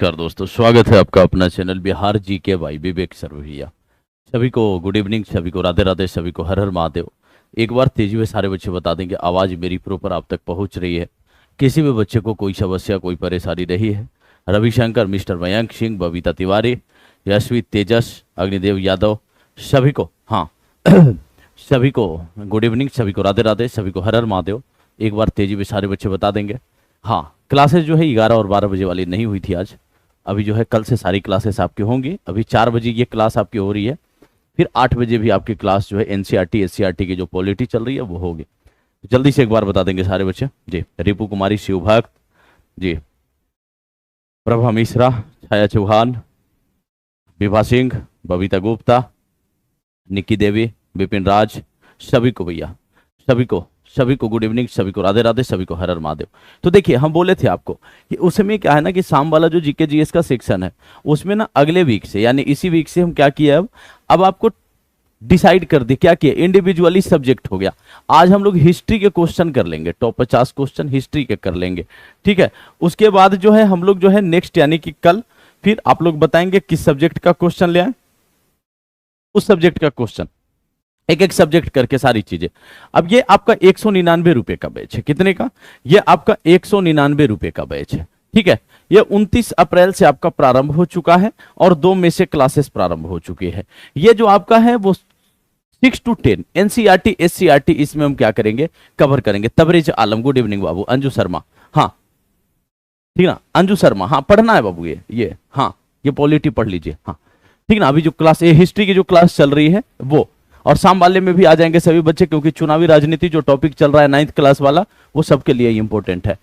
नमस्कार दोस्तों, स्वागत है आपका अपना चैनल बिहार जी के भाई विवेक सर भैया। सभी को गुड इवनिंग, सभी को राधे राधे, सभी को हर हर महादेव। एक बार तेजी में सारे बच्चे बता देंगे आवाज़ मेरी प्रॉपर आप तक पहुंच रही है। किसी भी बच्चे को कोई समस्या कोई परेशानी रही है? रविशंकर, मिस्टर मयंक सिंह, बबीता तिवारी, यशवी, तेजस, अग्निदेव यादव, सभी को हाँ सभी को गुड इवनिंग, सभी को राधे राधे, सभी को हर हर महादेव। एक बार तेजी में सारे बच्चे बता देंगे। हाँ, क्लासेस जो है 11 और 12 बजे वाली नहीं हुई थी आज। अभी जो है कल से सारी क्लासेस आपकी होंगी। अभी 4 बजे ये क्लास आपकी हो रही है, फिर 8 बजे भी आपकी क्लास जो है एनसीईआरटी एससीईआरटी की जो पॉलिटी चल रही है वो होगी। जल्दी से एक बार बता देंगे सारे बच्चे जी। रिपु कुमारी, शिवभक्त जी, प्रभा मिश्रा, छाया चौहान, विभा सिंह, बबीता गुप्ता, निक्की देवी, विपिन राज, सभी को भैया, सभी को गुड इवनिंग, सभी को राधे राधे, सभी को हर हर महादेव। तो देखिए, हम बोले थे आपको कि उसमें क्या है ना कि शाम वाला जो जीके जीएस का सेक्शन है उसमें ना अगले वीक से यानी इसी वीक से हम क्या किया, अब आपको डिसाइड कर दे क्या किया, इंडिविजुअली सब्जेक्ट हो गया। आज हम लोग हिस्ट्री के क्वेश्चन कर लेंगे, टॉप 50 क्वेश्चन हिस्ट्री के कर लेंगे, ठीक है। उसके बाद जो है हम लोग जो है नेक्स्ट यानी कि कल फिर आप लोग बताएंगे किस सब्जेक्ट का क्वेश्चन ले आए, उस सब्जेक्ट का क्वेश्चन, एक एक सब्जेक्ट करके सारी चीजें। अब ये आपका 199 रुपए का बैच है। कितने का? ये आपका 199 रुपए का बैच है, ठीक है। ये 29 अप्रैल से आपका प्रारंभ हो चुका है और 2 मई से क्लासेस प्रारंभ हो चुकी है। ये जो आपका है वो 6 to 10 एनसीईआरटी एससीईआरटी इसमें हम क्या करेंगे, कवर करेंगे। तबरेज आलम, गुड इवनिंग बाबू। अंजू शर्मा, हाँ ठीक ना, अंजू शर्मा, हाँ पढ़ना है बाबू ये हाँ, ये पॉलिटी पढ़ लीजिए, हाँ ठीक ना। अभी जो क्लास ये हिस्ट्री की जो क्लास चल रही है वो, और शाम वाले में भी आ जाएंगे सभी बच्चे, क्योंकि चुनावी राजनीति जो टॉपिक चल रहा है 9th क्लास वाला वो सबके लिए इंपॉर्टेंट है,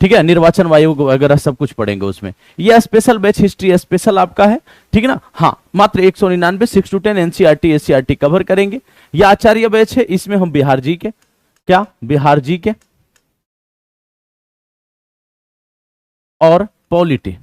ठीक है। निर्वाचन आयोग वगैरह सब कुछ पढ़ेंगे उसमें। ये स्पेशल बैच हिस्ट्री स्पेशल आपका है, ठीक है ना। हाँ, मात्र 199, 6 to 10 एनसीईआरटी एससीईआरटी कवर करेंगे। ये आचार्य बैच है, इसमें हम बिहार जी के क्या, बिहार जी के और पॉलिटी,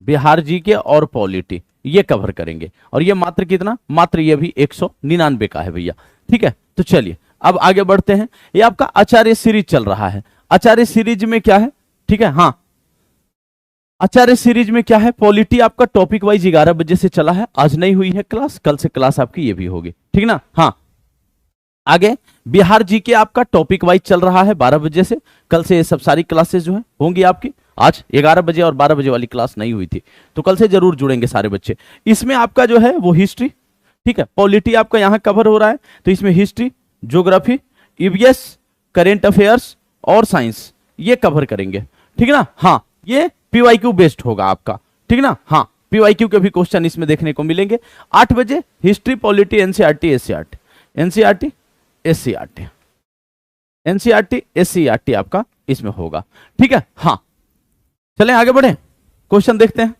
बिहार जी के और पॉलिटी ये कवर करेंगे। और ये मात्र कितना, मात्र ये भी 199 का है भैया, ठीक है। तो चलिए अब आगे बढ़ते हैं। ये आपका आचार्य सीरीज चल रहा है। आचार्य सीरीज में क्या है, ठीक है, हाँ आचार्य सीरीज में क्या है, पॉलिटी आपका टॉपिक वाइज 11 बजे से चला है। आज नहीं हुई है क्लास, कल से क्लास आपकी ये भी होगी, ठीक ना। हाँ, आगे बिहार जी के आपका टॉपिक वाइज चल रहा है 12 बजे से। कल से ये सब सारी क्लासेस जो है होंगी आपकी। आज 11 बजे और 12 बजे वाली क्लास नहीं हुई थी, तो कल से जरूर जुड़ेंगे सारे बच्चे। इसमें आपका जो है वो हिस्ट्री, ठीक है, पॉलिटी आपका यहां कवर हो रहा है, तो इसमें history, geography, EVS, current affairs और साइंस ये कवर करेंगे, ठीक है ना। हाँ, ये पीवाईक्यू बेस्ड होगा आपका, ठीक ना। हाँ, पीवाईक्यू के भी क्वेश्चन इसमें देखने को मिलेंगे। 8 बजे history, polity, NCERT SCERT, NCERT SCERT, NCERT SCERT आपका इसमें होगा, ठीक है। हाँ, चलें आगे बढ़े, क्वेश्चन देखते हैं।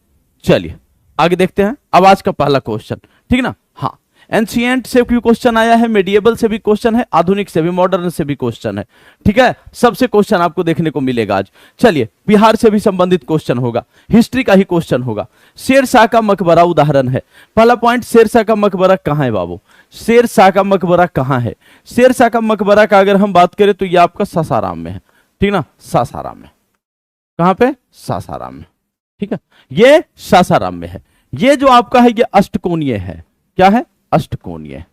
चलिए आगे देखते हैं। अब आज का पहला क्वेश्चन, ठीक ना। हाँ, एंशिएंट से भी क्वेश्चन आया है, मेडिएबल से भी क्वेश्चन है, आधुनिक से भी, मॉडर्न से भी क्वेश्चन है, ठीक है। सबसे क्वेश्चन आपको देखने को मिलेगा आज। चलिए, बिहार से भी संबंधित क्वेश्चन होगा, हिस्ट्री का ही क्वेश्चन होगा। शेरशाह का मकबरा उदाहरण है। पहला पॉइंट, शेरशाह का मकबरा कहां है बाबू, शेरशाह का मकबरा कहां है। शेरशाह का मकबरा का अगर हम बात करें तो यह आपका सासाराम में है, ठीक ना, सासाराम में। कहां पे, सासाराम में, ठीक है, ये सासाराम में है। ये जो आपका है ये अष्टकोणीय है, क्या है, अष्टकोणीय,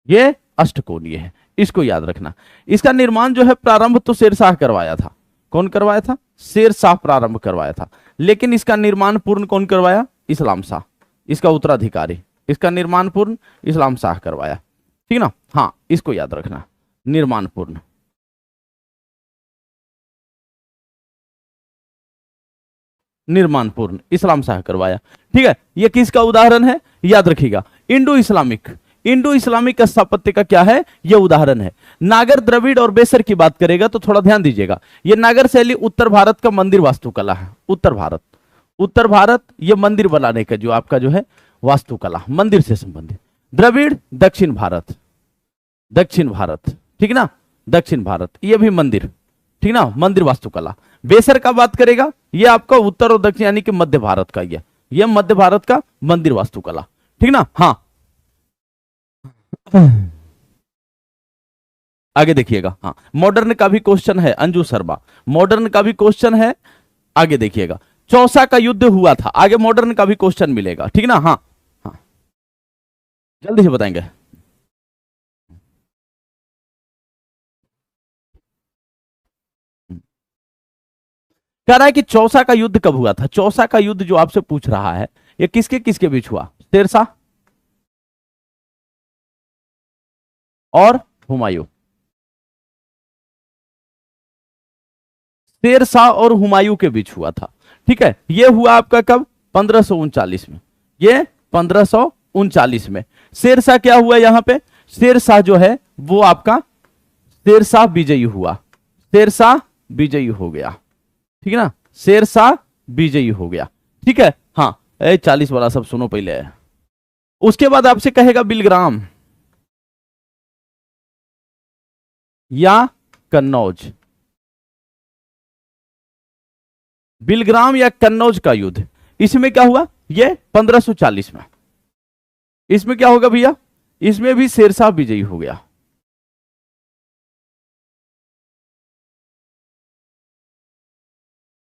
ये अष्टकोणीय है, इसको याद रखना। इसका निर्माण जो है प्रारंभ तो शेरशाह करवाया था। कौन करवाया था, शेरशाह प्रारंभ करवाया था, लेकिन इसका निर्माण पूर्ण कौन करवाया, इस्लाम शाह, इसका उत्तराधिकारी। इसका निर्माण पूर्ण इस्लाम शाह करवाया, ठीक ना। हाँ, इसको याद रखना, निर्माण पूर्ण, निर्माण पूर्ण इस्लाम शाह करवाया, ठीक है। यह किसका उदाहरण है, याद रखिएगा, इंडो इस्लामिक, इंडो इस्लामिक स्थापत्य का क्या है, यह उदाहरण है। नागर, द्रविड़ और बेसर की बात करेगा तो थोड़ा ध्यान दीजिएगा। यह नागर शैली उत्तर भारत का मंदिर वास्तुकला है। उत्तर भारत, उत्तर भारत ये मंदिर बनाने का जो आपका जो है वास्तुकला, मंदिर से संबंधित। द्रविड़ दक्षिण भारत, दक्षिण भारत, ठीक ना, दक्षिण भारत ये भी मंदिर, ठीक ना, मंदिर वास्तुकला। बेसर का बात करेगा, ये आपका उत्तर और दक्षिण यानी कि मध्य भारत का, ये मध्य भारत का मंदिर वास्तुकला, ठीक ना। हाँ आगे देखिएगा। हाँ, मॉडर्न का भी क्वेश्चन है, अंजू शर्मा, मॉडर्न का भी क्वेश्चन है। आगे देखिएगा, चौसा का युद्ध हुआ था, आगे मॉडर्न का भी क्वेश्चन मिलेगा, ठीक ना। हाँ हाँ, जल्दी से बताएंगे। कह रहा है कि चौसा का युद्ध कब हुआ था। चौसा का युद्ध जो आपसे पूछ रहा है, ये किसके किसके बीच हुआ? शेरशाह और हुमायूं। शेरशाह और हुमायूं के बीच हुआ था, ठीक है। ये हुआ आपका कब? 1539 में। ये 1539 में शेरशाह क्या हुआ यहां पे? शेरशाह जो है वो आपका शेरशाह विजयी हुआ, शेरशाह विजयी हो गया, ठीक है ना। शेरशाह विजयी हो गया, ठीक है। हाँ, 40 वाला सब सुनो पहले। उसके बाद आपसे कहेगा बिलग्राम या कन्नौज। बिलग्राम या कन्नौज का युद्ध, इसमें क्या हुआ? ये 1540 में। इसमें क्या होगा भैया? इसमें भी शेरशाह विजयी हो गया।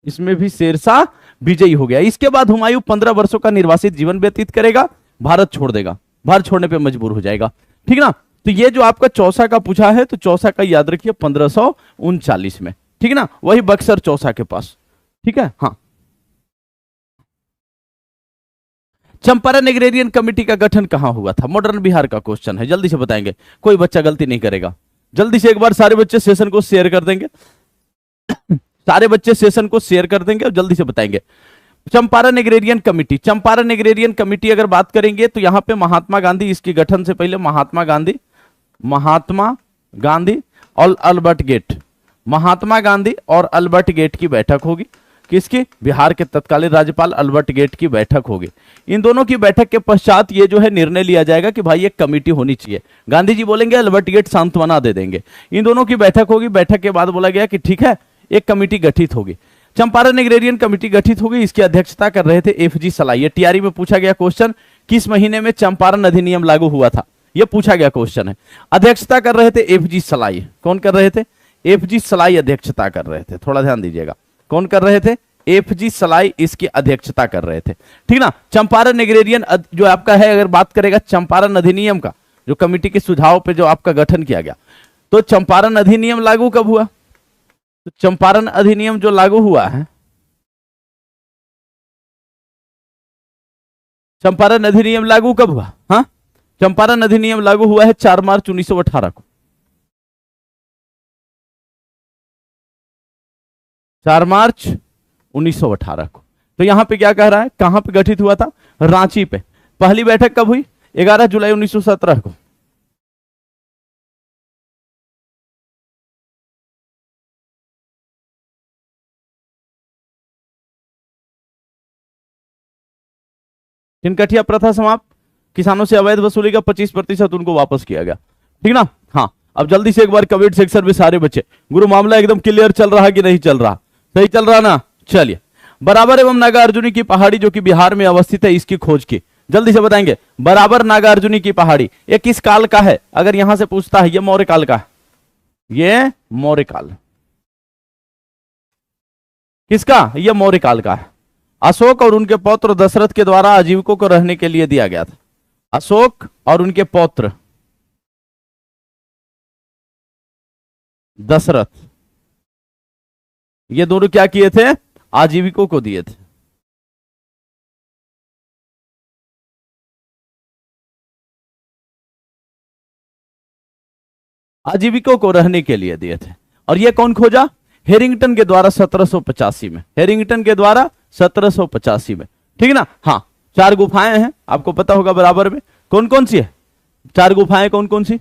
इसमें भी शेरशाह विजयी हो गया। इसके बाद हुमायूं 15 वर्षों का निर्वासित जीवन व्यतीत करेगा, भारत छोड़ देगा, भारत छोड़ने पे मजबूर हो जाएगा, ठीक ना। तो ये जो आपका चौसा का पूछा है, तो चौसा का याद रखिए 1539 में, ठीक है ना। वही बक्सर चौसा के पास, ठीक है। हाँ, चंपारण एग्रेरियन कमेटी का गठन कहां हुआ था? मॉडर्न बिहार का क्वेश्चन है, जल्दी से बताएंगे, कोई बच्चा गलती नहीं करेगा। जल्दी से एक बार सारे बच्चे सेशन को शेयर कर देंगे, सारे बच्चे सेशन को शेयर कर देंगे और जल्दी से बताएंगे। Champaran agrarian committee, Champaran agrarian committee अगर बात करेंगे तो यहां पे महात्मा गांधी, इसके गठन से पहले महात्मा गांधी, महात्मा गांधी और अल्बर्ट गेट, महात्मा गांधी और अल्बर्ट गेट की बैठक होगी। किसकी? बिहार के तत्कालीन राज्यपाल अल्बर्ट गेट की बैठक होगी। इन दोनों की बैठक के पश्चात ये जो है निर्णय लिया जाएगा कि भाई एक कमेटी होनी चाहिए। गांधी जी बोलेंगे, अल्बर्ट गेट सांत्वना दे देंगे। इन दोनों की बैठक होगी, बैठक के बाद बोला गया कि ठीक है, एक कमेटी गठित होगी, चंपारण एग्रेरियन कमेटी गठित होगी। इसकी अध्यक्षता कर रहे थे एफजी सलाई। ये टीआरई में पूछा गया क्वेश्चन, किस महीने में चंपारण अधिनियम लागू हुआ था, यह पूछा गया क्वेश्चन है। अध्यक्षता कर रहे थे एफजी सलाई। कौन कर रहे थे? एफजी सलाई अध्यक्षता कर रहे थे, थोड़ा ध्यान दीजिएगा। कौन कर रहे थे? एफजी सलाई इसकी अध्यक्षता कर रहे थे, ठीक ना। चंपारण एग्रेरियन जो आपका है, अगर बात करेगा चंपारण अधिनियम का, जो कमेटी के सुझाव पे जो आपका गठन किया गया, तो चंपारण अधिनियम लागू कब हुआ? तो चंपारण अधिनियम जो लागू हुआ है, चंपारण अधिनियम लागू कब हुआ? हाँ, चंपारण अधिनियम लागू हुआ है 4 मार्च 1918 को, 4 मार्च 1918 को। तो यहां पे क्या कह रहा है, कहां पे गठित हुआ था? रांची पे। पहली बैठक कब हुई? 11 जुलाई 1917 को। किनकठिया प्रथा समाप्त, किसानों से अवैध वसूली का 25% उनको वापस किया गया, ठीक ना। हाँ, अब जल्दी से एक बार कमेंट सेक्शन में सारे बच्चे, गुरु मामला एकदम क्लियर चल रहा है कि नहीं चल रहा? सही चल रहा ना? चलिए, बराबर एवं नागार्जुनी की पहाड़ी जो कि बिहार में अवस्थित है, इसकी खोज की, जल्दी से बताएंगे। बराबर नागार्जुनी की पहाड़ी, ये किस काल का है? अगर यहां से पूछता है, ये मौर्य काल का है, ये मौर्य काल। किसका? ये मौर्य काल का है। अशोक और उनके पौत्र दशरथ के द्वारा आजीविकों को रहने के लिए दिया गया था। अशोक और उनके पौत्र दशरथ, ये दोनों क्या किए थे? आजीविकों को दिए थे। आजीविकों को रहने के लिए दिए थे। और ये कौन खोजा? हेरिंगटन के द्वारा 1785 में, हेरिंगटन के द्वारा 1785 में, ठीक है ना। हाँ, 4 गुफाएं हैं, आपको पता होगा बराबर में। कौन कौन सी है 4 गुफाएं? कौन कौन सी?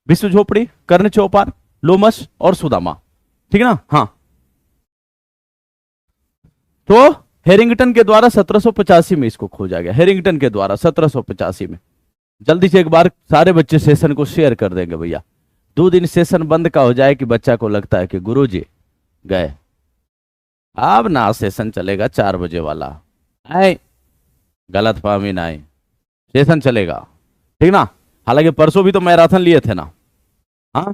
विश्व झोपड़ी, कर्ण चौपार, लोमस और सुदामा, ठीक है ना। हाँ, तो हेरिंगटन के द्वारा 1785 में इसको खोजा गया, हेरिंगटन के द्वारा 1785 में। जल्दी से एक बार सारे बच्चे सेशन को शेयर कर देंगे भैया। 2 दिन सेशन बंद का हो जाए कि बच्चा को लगता है कि गुरुजी गए, अब ना सेशन चलेगा 4 बजे वाला, आए गलत फहमी ना आए, सेशन चलेगा, ठीक ना। हालांकि परसों भी तो मैराथन लिए थे ना, हाँ,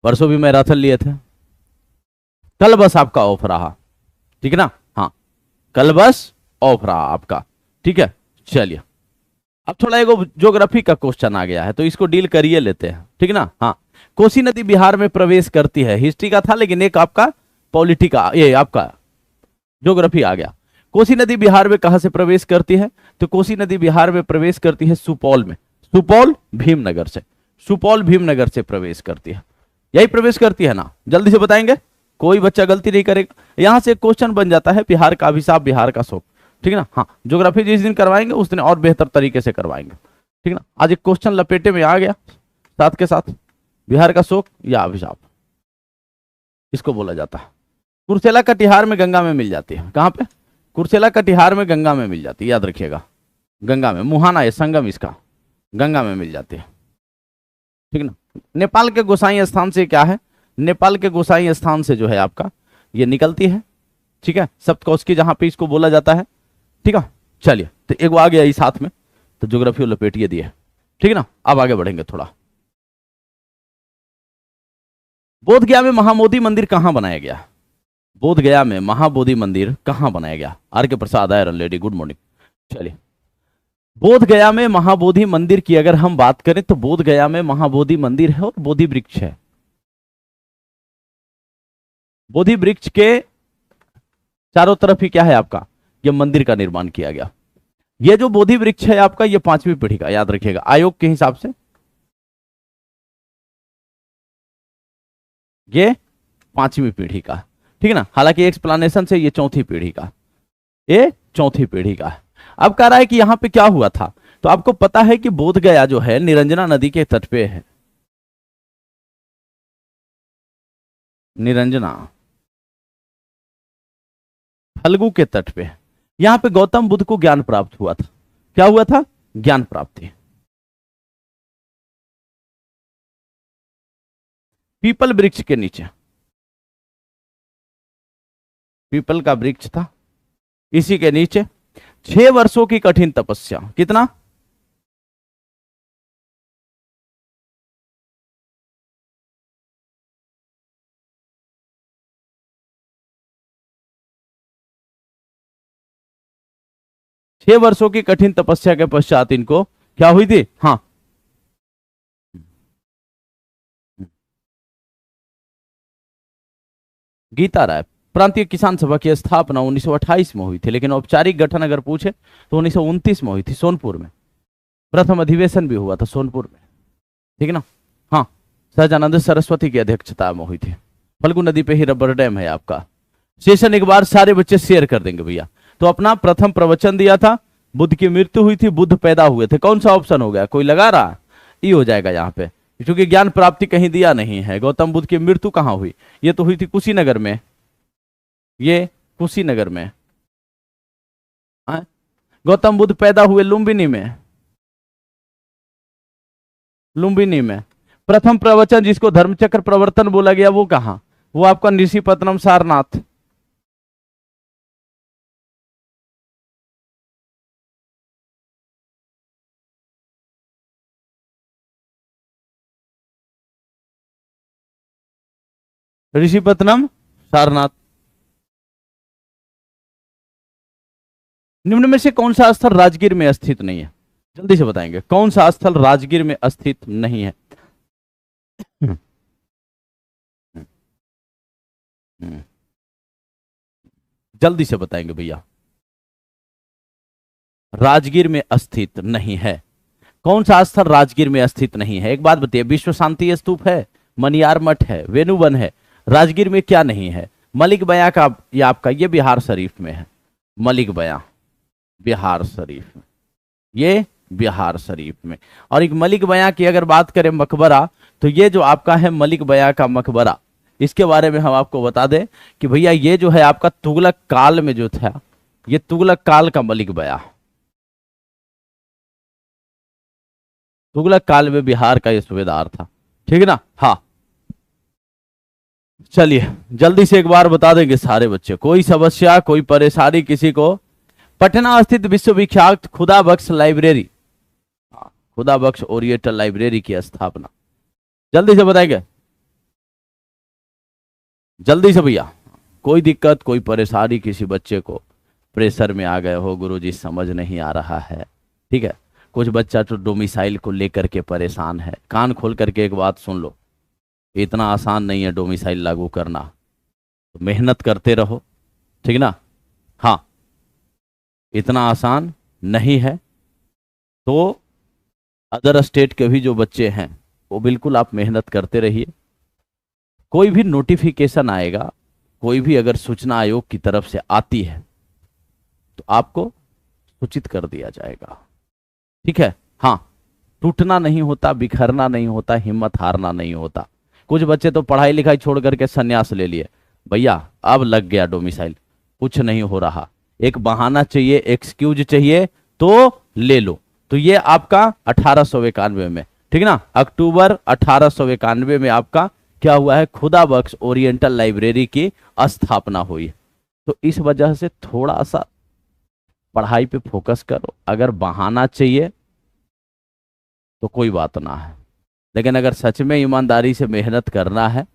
परसों भी मैराथन लिए थे, कल बस आपका ऑफ रहा, ठीक है ना। हाँ, कल बस ऑफ रहा आपका, ठीक है। चलिए, अब थोड़ा एगो ज्योग्राफी का क्वेश्चन आ गया है, तो इसको डील करिए लेते हैं, ठीक है ना। हाँ, कोसी नदी बिहार में प्रवेश करती है, हिस्ट्री का था लेकिन एक आपका पॉलिटी का, ये आपका ज्योग्राफी आ गया। कोसी नदी बिहार में कहां से प्रवेश करती है? तो कोसी नदी बिहार में प्रवेश करती है सुपौल में, सुपौल भीमनगर से, सुपौल भीमनगर से प्रवेश करती है, यही प्रवेश करती है ना। जल्दी से बताएंगे, कोई बच्चा गलती नहीं करेगा। यहां से क्वेश्चन बन जाता है, बिहार का अभिशाप बिहार का शोक, ठीक है ना। हाँ, ज्योग्राफी जिस दिन करवाएंगे उस दिन और बेहतर तरीके से करवाएंगे, ठीक है ना। आज एक क्वेश्चन लपेटे में आ गया साथ के साथ, बिहार का शोक या अभिशाप इसको बोला जाता है। कुर्सेला कटिहार में गंगा में मिल जाती है, कहां पे? कुर्सेला कटिहार में गंगा में मिल जाती है, याद रखिएगा, गंगा में, मुहाना है संगम इसका, गंगा में मिल जाती है, ठीक है ना। नेपाल के गोसाई स्थान से क्या है? नेपाल के गोसाई स्थान से जो है आपका ये निकलती है, ठीक है, सप्तकोशी जहां पे इसको बोला जाता है, ठीक है। चलिए, तो एक वो आ गया इस साथ में, तो ज्योग्राफी लपेटिए दिए, ठीक है ना। अब आगे बढ़ेंगे थोड़ा। बोध गया में महाबोधि मंदिर कहां बनाया गया? बोध गया में महाबोधि मंदिर कहां बनाया गया? आर के प्रसाद आयर लेडी, गुड मॉर्निंग। चलिए, बोध गया में महाबोधि मंदिर की अगर हम बात करें तो बोध गया में महाबोधि मंदिर है और बोधि वृक्ष है। बोधि वृक्ष के चारों तरफ ही क्या है आपका, ये मंदिर का निर्माण किया गया। ये जो बोधि वृक्ष है आपका, ये 5वीं पीढ़ी का, याद रखिएगा, आयोग के हिसाब से ये 5वीं पीढ़ी का, ठीक है ना। हालांकि एक्सप्लेनेशन से ये 4थी पीढ़ी का, ये 4थी पीढ़ी का है। अब कह रहा है कि यहां पे क्या हुआ था, तो आपको पता है कि बोध गया जो है निरंजना नदी के तट पे है, निरंजना फल्गु के तट पे। यहां पे गौतम बुद्ध को ज्ञान प्राप्त हुआ था। क्या हुआ था? ज्ञान प्राप्ति। पीपल वृक्ष के नीचे, पीपल का वृक्ष था, इसी के नीचे 6 वर्षों की कठिन तपस्या, कितना? 6 वर्षों की कठिन तपस्या के पश्चात इनको क्या हुई थी? हाँ, गीता राय प्रांतीय किसान सभा की स्थापना 1928 में हुई थी, लेकिन औपचारिक गठन अगर पूछे तो 1929 में हुई थी, सोनपुर में। प्रथम अधिवेशन भी हुआ था सोनपुर में, ठीक है ना। हाँ, सहजानंद सरस्वती की अध्यक्षता में हुई थी। फल्गु नदी पे ही रबर डैम है आपका। सेशन एक बार सारे बच्चे शेयर कर देंगे भैया। तो अपना प्रथम प्रवचन दिया था, बुद्ध की मृत्यु हुई थी, बुद्ध पैदा हुए थे। कौन सा ऑप्शन हो गया? कोई लगा रहा? ई हो जाएगा यहाँ पे, क्योंकि ज्ञान प्राप्ति कहीं दिया नहीं है। गौतम बुद्ध की मृत्यु कहाँ हुई? ये तो हुई थी कुशीनगर में, ये कुशीनगर में। गौतम बुद्ध पैदा हुए लुम्बिनी में, लुम्बिनी में। प्रथम प्रवचन जिसको धर्मचक्र प्रवर्तन बोला गया वो कहाँ? वो आपका ऋषिपत्तनम सारनाथ। ऋषिपत्तनम सारनाथ। निम्न में से कौन सा स्थल राजगीर में स्थित नहीं है? जल्दी से बताएंगे, कौन सा स्थल राजगीर में स्थित नहीं है? जल्दी से बताएंगे भैया, राजगीर में स्थित नहीं है। कौन सा स्थल राजगीर में स्थित नहीं है? एक बात बताइए, विश्व शांति स्तूप है, मनियार मठ है, वेणुवन है, राजगीर में क्या नहीं है? मलिक बयां का, ये आपका ये बिहार शरीफ में है, मलिक बयां बिहार शरीफ में, ये बिहार शरीफ में। और एक मलिक बयां की अगर बात करें मकबरा, तो ये जो आपका है मलिक बयां का मकबरा, इसके बारे में हम आपको बता दें कि भैया ये जो है आपका तुगलक काल में जो था, ये तुगलक काल का मलिक बयां, तुगलक काल में बिहार का ये सूबेदार था, ठीक है ना। हाँ, चलिए जल्दी से एक बार बता देंगे सारे बच्चे, कोई समस्या कोई परेशानी किसी को? पटना स्थित विश्वविख्यात खुदा बख्श लाइब्रेरी, खुदा बख्श ओरिएंटल लाइब्रेरी की स्थापना जल्दी से बताएंगे, जल्दी से भैया। कोई दिक्कत, कोई परेशानी, किसी बच्चे को प्रेशर में आ गए हो, गुरुजी समझ नहीं आ रहा है, ठीक है। कुछ बच्चा तो डोमिसाइल को लेकर के परेशान है। कान खोल करके एक बात सुन लो, इतना आसान नहीं है डोमिसाइल लागू करना, तो मेहनत करते रहो, ठीक ना। हाँ, इतना आसान नहीं है। तो अदर स्टेट के भी जो बच्चे हैं वो बिल्कुल आप मेहनत करते रहिए। कोई भी नोटिफिकेशन आएगा, कोई भी अगर सूचना आयोग की तरफ से आती है तो आपको सूचित कर दिया जाएगा, ठीक है। हाँ, टूटना नहीं होता, बिखरना नहीं होता, हिम्मत हारना नहीं होता। कुछ बच्चे तो पढ़ाई लिखाई छोड़ करके संन्यास ले लिए, भैया अब लग गया डोमिसाइल, कुछ नहीं हो रहा, एक बहाना चाहिए, एक्सक्यूज चाहिए तो ले लो। तो ये आपका 1891 में, ठीक ना, अक्टूबर 1891 में आपका क्या हुआ है, खुदा बख्श ओरिएंटल लाइब्रेरी की स्थापना हुई। तो इस वजह से थोड़ा सा पढ़ाई पे फोकस करो। अगर बहाना चाहिए तो कोई बात ना है, लेकिन अगर सच में ईमानदारी से मेहनत करना है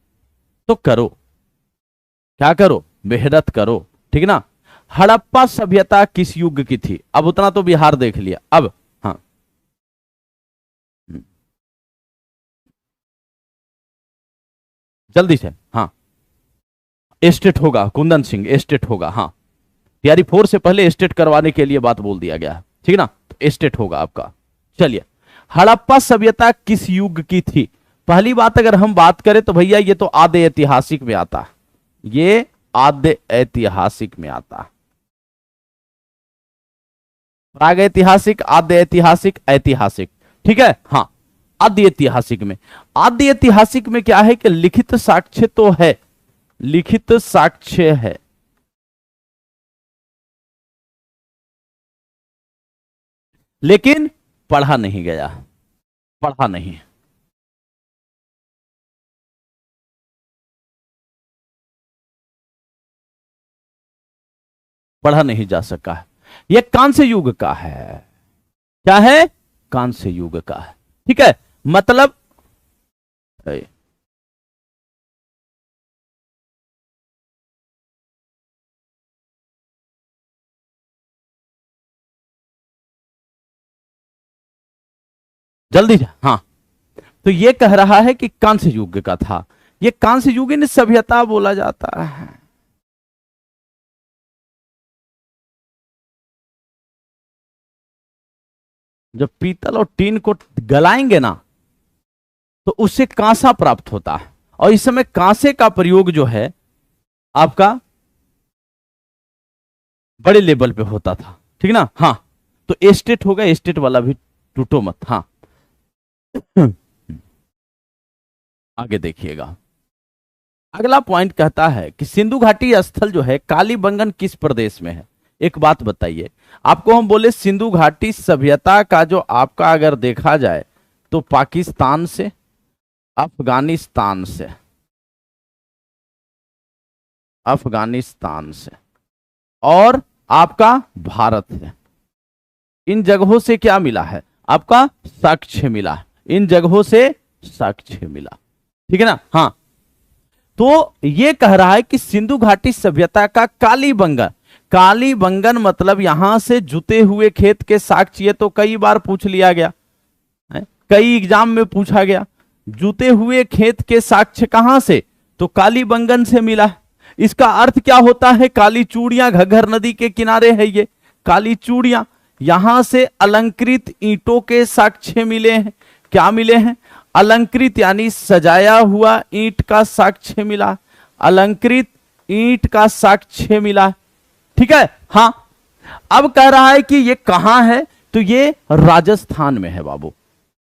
तो करो। क्या करो, मेहनत करो, ठीक ना। हड़प्पा सभ्यता किस युग की थी? अब उतना तो बिहार देख लिया, अब हाँ, जल्दी से। हाँ, एस्टेट होगा, कुंदन सिंह एस्टेट होगा। हाँ, तैयारी 4 से पहले एस्टेट करवाने के लिए बात बोल दिया गया है, ठीक ना, तो एस्टेट होगा आपका। चलिए, हड़प्पा सभ्यता किस युग की थी? पहली बात अगर हम बात करें तो भैया ये तो आद्य ऐतिहासिक में आता, ये आद्य ऐतिहासिक में आता। प्राग ऐतिहासिक, आद्य ऐतिहासिक, ऐतिहासिक, ठीक है। हाँ, आद्य ऐतिहासिक में, आद्य ऐतिहासिक में क्या है कि लिखित साक्ष्य तो है, लिखित साक्ष्य है, लेकिन पढ़ा नहीं गया, पढ़ा नहीं, पढ़ा नहीं जा सका है। यह कांस्य युग का है। क्या है? कांस्य युग का है, ठीक है। मतलब जल्दी से। हाँ, तो ये कह रहा है कि कांस्य युग का था, ये कांस्य युगीन सभ्यता बोला जाता है। जब पीतल और टीन को गलाएंगे ना तो उससे कांसा प्राप्त होता है, और इस समय कांसे का प्रयोग जो है आपका बड़े लेवल पे होता था, ठीक ना। हाँ, तो एस्टेट होगा, एस्टेट वाला भी टूटो मत। हाँ, आगे देखिएगा, अगला पॉइंट कहता है कि सिंधु घाटी स्थल जो है कालीबंगन किस प्रदेश में है? एक बात बताइए, आपको हम बोले सिंधु घाटी सभ्यता का जो आपका अगर देखा जाए तो पाकिस्तान से, अफगानिस्तान से, अफगानिस्तान से और आपका भारत से, इन जगहों से क्या मिला है? आपका साक्ष्य मिला है, इन जगहों से साक्ष्य मिला, ठीक है ना। हाँ, तो ये कह रहा है कि सिंधु घाटी सभ्यता का कालीबंगन, कालीबंगन मतलब यहां से जुते हुए खेत के साक्ष्य, ये तो कई बार पूछ लिया गया है, कई एग्जाम में पूछा गया। जुते हुए खेत के साक्ष्य कहां से? तो कालीबंगन से मिला। इसका अर्थ क्या होता है? काली चूड़ियां, घग्गर नदी के किनारे है ये काली चूड़ियां, यहां से अलंकृत ईंटों के साक्ष्य मिले हैं। क्या मिले हैं? अलंकृत यानी सजाया हुआ ईंट का साक्ष्य मिला, अलंकृत ईंट का साक्ष्य मिला, ठीक है। हाँ, अब कह रहा है कि ये कहां है? तो ये राजस्थान में है बाबू।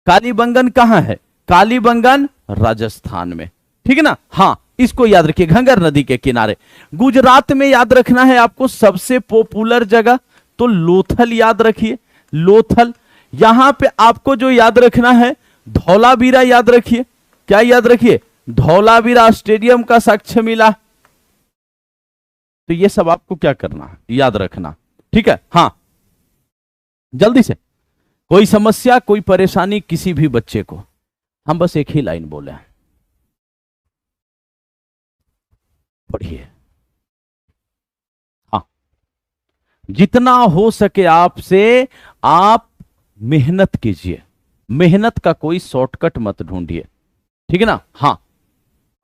कालीबंगन कहां है? कालीबंगन राजस्थान में, ठीक है ना। हाँ, इसको याद रखिए, घग्गर नदी के किनारे। गुजरात में याद रखना है आपको सबसे पॉपुलर जगह, तो लोथल याद रखिए, लोथल। यहां पे आपको जो याद रखना है धौलावीरा याद रखिए। क्या याद रखिए? धौलावीरा स्टेडियम का साक्ष्य मिला। तो ये सब आपको क्या करना है? याद रखना, ठीक है। हाँ, जल्दी से। कोई समस्या, कोई परेशानी किसी भी बच्चे को, हम बस एक ही लाइन बोले, पढ़िए। हाँ, जितना हो सके आपसे आप मेहनत कीजिए, मेहनत का कोई शॉर्टकट मत ढूंढिए, ठीक है ना। हाँ,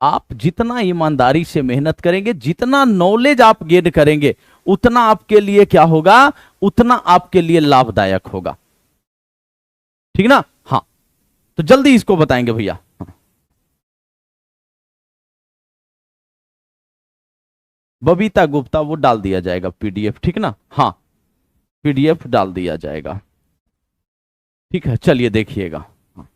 आप जितना ईमानदारी से मेहनत करेंगे, जितना नॉलेज आप गेन करेंगे, उतना आपके लिए क्या होगा, उतना आपके लिए लाभदायक होगा, ठीक ना। हाँ, तो जल्दी इसको बताएंगे भैया। हाँ। बबीता गुप्ता, वो डाल दिया जाएगा पीडीएफ, ठीक ना। हाँ, पीडीएफ डाल दिया जाएगा, ठीक है। चलिए देखिएगा। हाँ।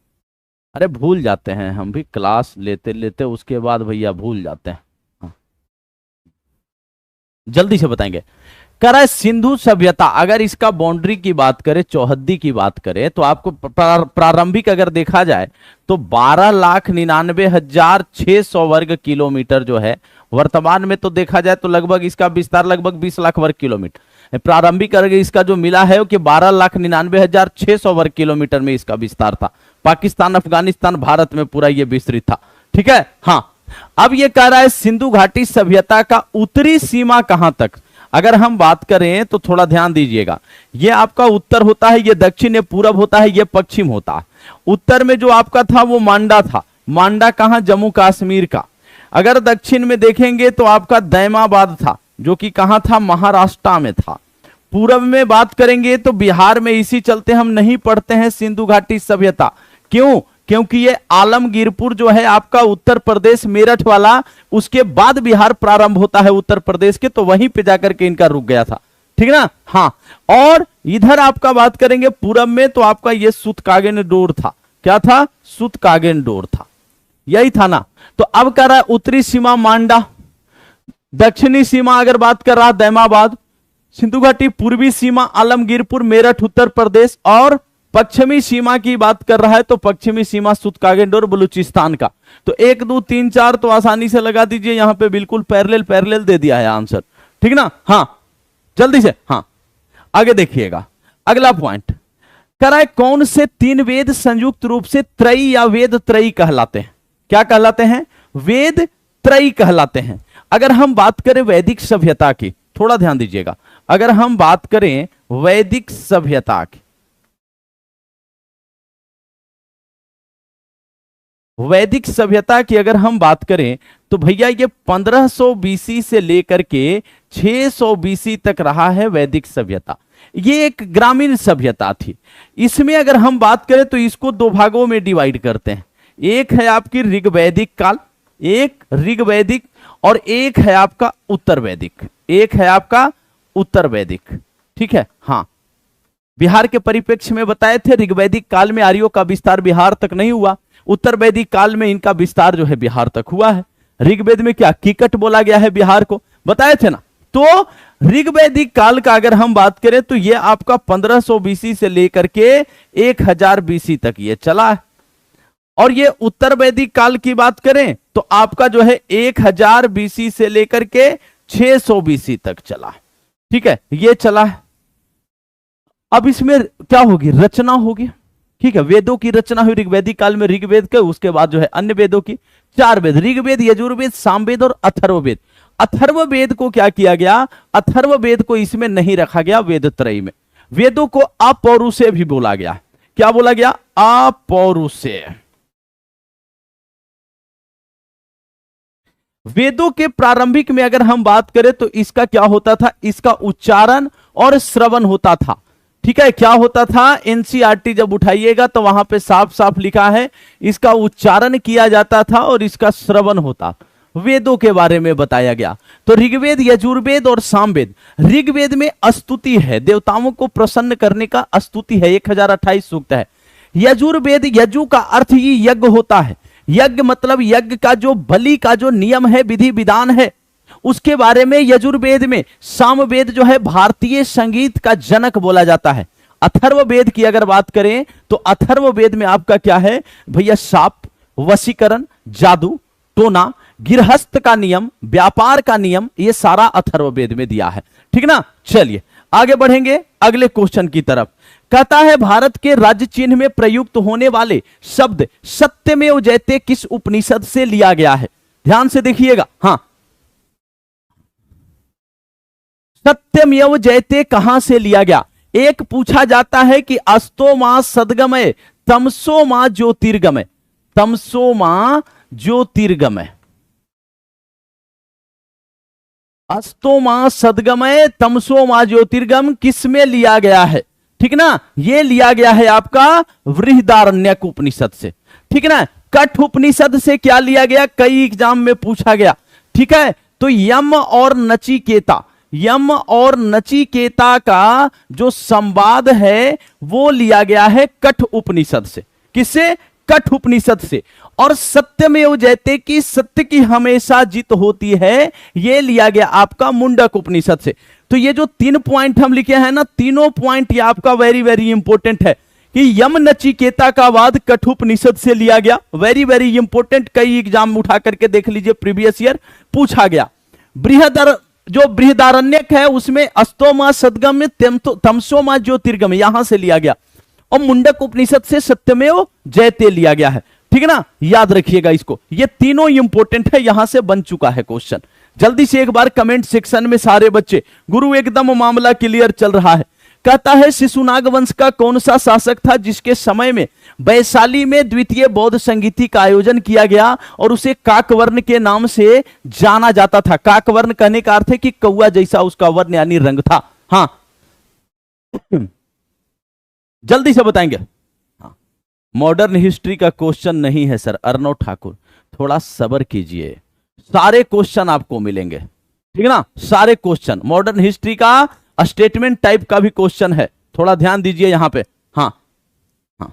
अरे भूल जाते हैं हम भी, क्लास लेते लेते उसके बाद भैया भूल जाते हैं। हाँ। जल्दी से बताएंगे। कह रहा है सिंधु सभ्यता, अगर इसका बाउंड्री की बात करें, चौहद्दी की बात करें, तो आपको प्रारंभिक अगर देखा जाए तो 12,99,600 वर्ग किलोमीटर जो है, वर्तमान में तो देखा जाए तो लगभग इसका विस्तार लगभग 20 लाख वर्ग किलोमीटर। प्रारंभिक अगर इसका जो मिला है वो कि 12,99,600 वर्ग किलोमीटर में इसका विस्तार था। पाकिस्तान, अफगानिस्तान, भारत में पूरा ये विस्तृत था, ठीक है। हाँ, अब ये कह रहा है सिंधु घाटी सभ्यता का उत्तरी सीमा कहां तक। अगर हम बात करें तो थोड़ा ध्यान दीजिएगा, ये आपका उत्तर होता है, ये दक्षिण, ये पूरब होता है, ये पश्चिम होता है। उत्तर में जो आपका था वो मांडा था, मांडा कहां, जम्मू कश्मीर का। अगर दक्षिण में देखेंगे तो आपका दैमाबाद था, जो कि कहां था, महाराष्ट्र में था। पूरब में बात करेंगे तो बिहार में, इसी चलते हम नहीं पढ़ते हैं सिंधु घाटी सभ्यता। क्यों? क्योंकि ये आलमगीरपुर जो है आपका उत्तर प्रदेश, मेरठ वाला, उसके बाद बिहार प्रारंभ होता है उत्तर प्रदेश के, तो वहीं पे जाकर के इनका रुक गया था, ठीक ना। हाँ, और इधर आपका बात करेंगे पूरब में तो आपका ये सुतकागेनडोर था। क्या था? सुतकागेनडोर था, यही था ना। तो अब कह रहा है उत्तरी सीमा मांडा, दक्षिणी सीमा अगर बात कर रहा दैमाबाद, सिंधु घाटी, पूर्वी सीमा आलमगीरपुर, मेरठ, उत्तर प्रदेश, और पश्चिमी सीमा की बात कर रहा है तो पश्चिमी सीमा सुतकागेनडोर, बलूचिस्तान का। तो 1 2 3 4 तो आसानी से लगा दीजिए, यहां पे बिल्कुल पैरेलल पैरेलल दे दिया है आंसर, ठीक ना। हाँ, जल्दी से। हाँ, आगे देखिएगा, अगला पॉइंट कह रहा है कौन से 3 वेद संयुक्त रूप से त्रयी या वेद त्रयी कहलाते हैं। क्या कहलाते हैं? वेद त्रयी कहलाते हैं। अगर हम बात करें वैदिक सभ्यता की, थोड़ा ध्यान दीजिएगा, अगर हम बात करें वैदिक सभ्यता की, वैदिक सभ्यता की अगर हम बात करें तो भैया ये 1500 बीसी से लेकर के 600 बीसी तक रहा है वैदिक सभ्यता। ये एक ग्रामीण सभ्यता थी। इसमें अगर हम बात करें तो इसको 2 भागों में डिवाइड करते हैं। एक है आपकी ऋग्वैदिक काल, एक ऋग्वैदिक, और एक है आपका उत्तर वैदिक, एक है आपका उत्तर वैदिक, ठीक है। हाँ, बिहार के परिप्रेक्ष्य में बताए थे, ऋग्वैदिक काल में आर्यों का विस्तार बिहार तक नहीं हुआ, उत्तर वैदिक काल में इनका विस्तार जो है बिहार तक हुआ है। ऋग्वेद में क्या कीकट बोला गया है बिहार को, बताए थे ना। तो ऋग्वैदिक काल का अगर हम बात करें तो ये आपका 1500 बीसी से लेकर के 1000 बीसी तक ये चला है। और ये उत्तर वैदिक काल की बात करें तो आपका जो है 1000 बीसी से लेकर के 600 बीसी तक चला, ठीक है, ये चला है। अब इसमें क्या होगी? रचना होगी, ठीक है। वेदों की रचना हुई ऋग्वैदिक काल में, ऋग्वेद के, उसके बाद जो है अन्य वेदों की 4 वेद, ऋग्वेद, यजुर्वेद, सामवेद और अथर्ववेद। अथर्ववेद को क्या किया गया? अथर्ववेद को इसमें नहीं रखा गया वेद त्रयी में। वेदों को अपौरुषेय भी बोला गया। क्या बोला गया? अपौरुषेय। वेदों के प्रारंभिक में अगर हम बात करें तो इसका क्या होता था? इसका उच्चारण और श्रवण होता था, ठीक है। क्या होता था? एनसीईआरटी जब उठाइएगा तो वहां पे साफ साफ लिखा है, इसका उच्चारण किया जाता था और इसका श्रवण होता। वेदों के बारे में बताया गया। तो ऋग्वेद, यजुर्वेद और सामवेद। ऋग्वेद में स्तुति है, देवताओं को प्रसन्न करने का स्तुति है, 1028 सूक्त है। यजुर्वेद, यजु का अर्थ ही यज्ञ होता है। यज्ञ मतलब यज्ञ का जो बलि का जो नियम है, विधि विधान है, उसके बारे में यजुर्वेद में। सामवेद जो है भारतीय संगीत का जनक बोला जाता है। अथर्ववेद की अगर बात करें तो अथर्ववेद में आपका क्या है भैया? शाप, वशीकरण, जादू, टोना, गृहस्थ का नियम, व्यापार का नियम, ये सारा अथर्ववेद में दिया है, ठीक ना। चलिए आगे बढ़ेंगे अगले क्वेश्चन की तरफ। कहता है भारत के राज्य चिन्ह में प्रयुक्त होने वाले शब्द सत्यमेव जयते किस उपनिषद से लिया गया है? ध्यान से देखिएगा। हाँ, सत्यमेव जयते कहां से लिया गया? एक पूछा जाता है कि अस्तो मां सदगमय तमसो मां ज्योतिर्गमय, तमसो मां ज्योतिर्गमय, अस्तो मां सदगमय तमसो मां ज्योतिर्गम किस में लिया गया है? ठीक ना, ये लिया गया है आपका बृहदारण्यक उपनिषद से। ठीक ना, कठ उपनिषद से क्या लिया गया? कई एग्जाम में पूछा गया। ठीक है, तो यम और नचिकेता, यम और नचिकेता का जो संवाद है वो लिया गया है कठ उपनिषद से। किससे? कठ उपनिषद से। और सत्यमेव जयते की सत्य की हमेशा जीत होती है, ये लिया गया आपका मुंडक उपनिषद से। तो ये जो 3 पॉइंट हम लिखे हैं ना, तीनों पॉइंट ये आपका वेरी वेरी इंपॉर्टेंट है कि यम नचिकेता का वाद कठ उपनिषद से लिया गया। वेरी वेरी इंपॉर्टेंट, कई एग्जाम उठा करके देख लीजिए, प्रीवियस ईयर पूछा गया। जो बृहदारण्यक है उसमें अस्तोमा सदगम में तमसोमा ज्योतिर्गम यहां से लिया गया, और मुंडक उपनिषद से सत्यमेव जयते लिया गया है। ठीक है ना, याद रखिएगा इसको, ये तीनों इंपॉर्टेंट है, यहां से बन चुका है क्वेश्चन। जल्दी से एक बार कमेंट सेक्शन में सारे बच्चे, गुरु एकदम मामला क्लियर चल रहा है। कहता है शिशुनाग वंश का कौन सा शासक था जिसके समय में वैशाली में द्वितीय बौद्ध संगीति का आयोजन किया गया और उसे काकवर्ण के नाम से जाना जाता था? काकवर्ण कहने का अर्थ है कि कौआ जैसा उसका वर्ण यानी रंग था। हाँ, जल्दी से बताएंगे। हाँ, मॉडर्न हिस्ट्री का क्वेश्चन नहीं है सर अर्णव ठाकुर, थोड़ा सब्र कीजिए, सारे क्वेश्चन आपको मिलेंगे। ठीक है ना, सारे क्वेश्चन, मॉडर्न हिस्ट्री का स्टेटमेंट टाइप का भी क्वेश्चन है, थोड़ा ध्यान दीजिए यहां पे। हाँ हाँ,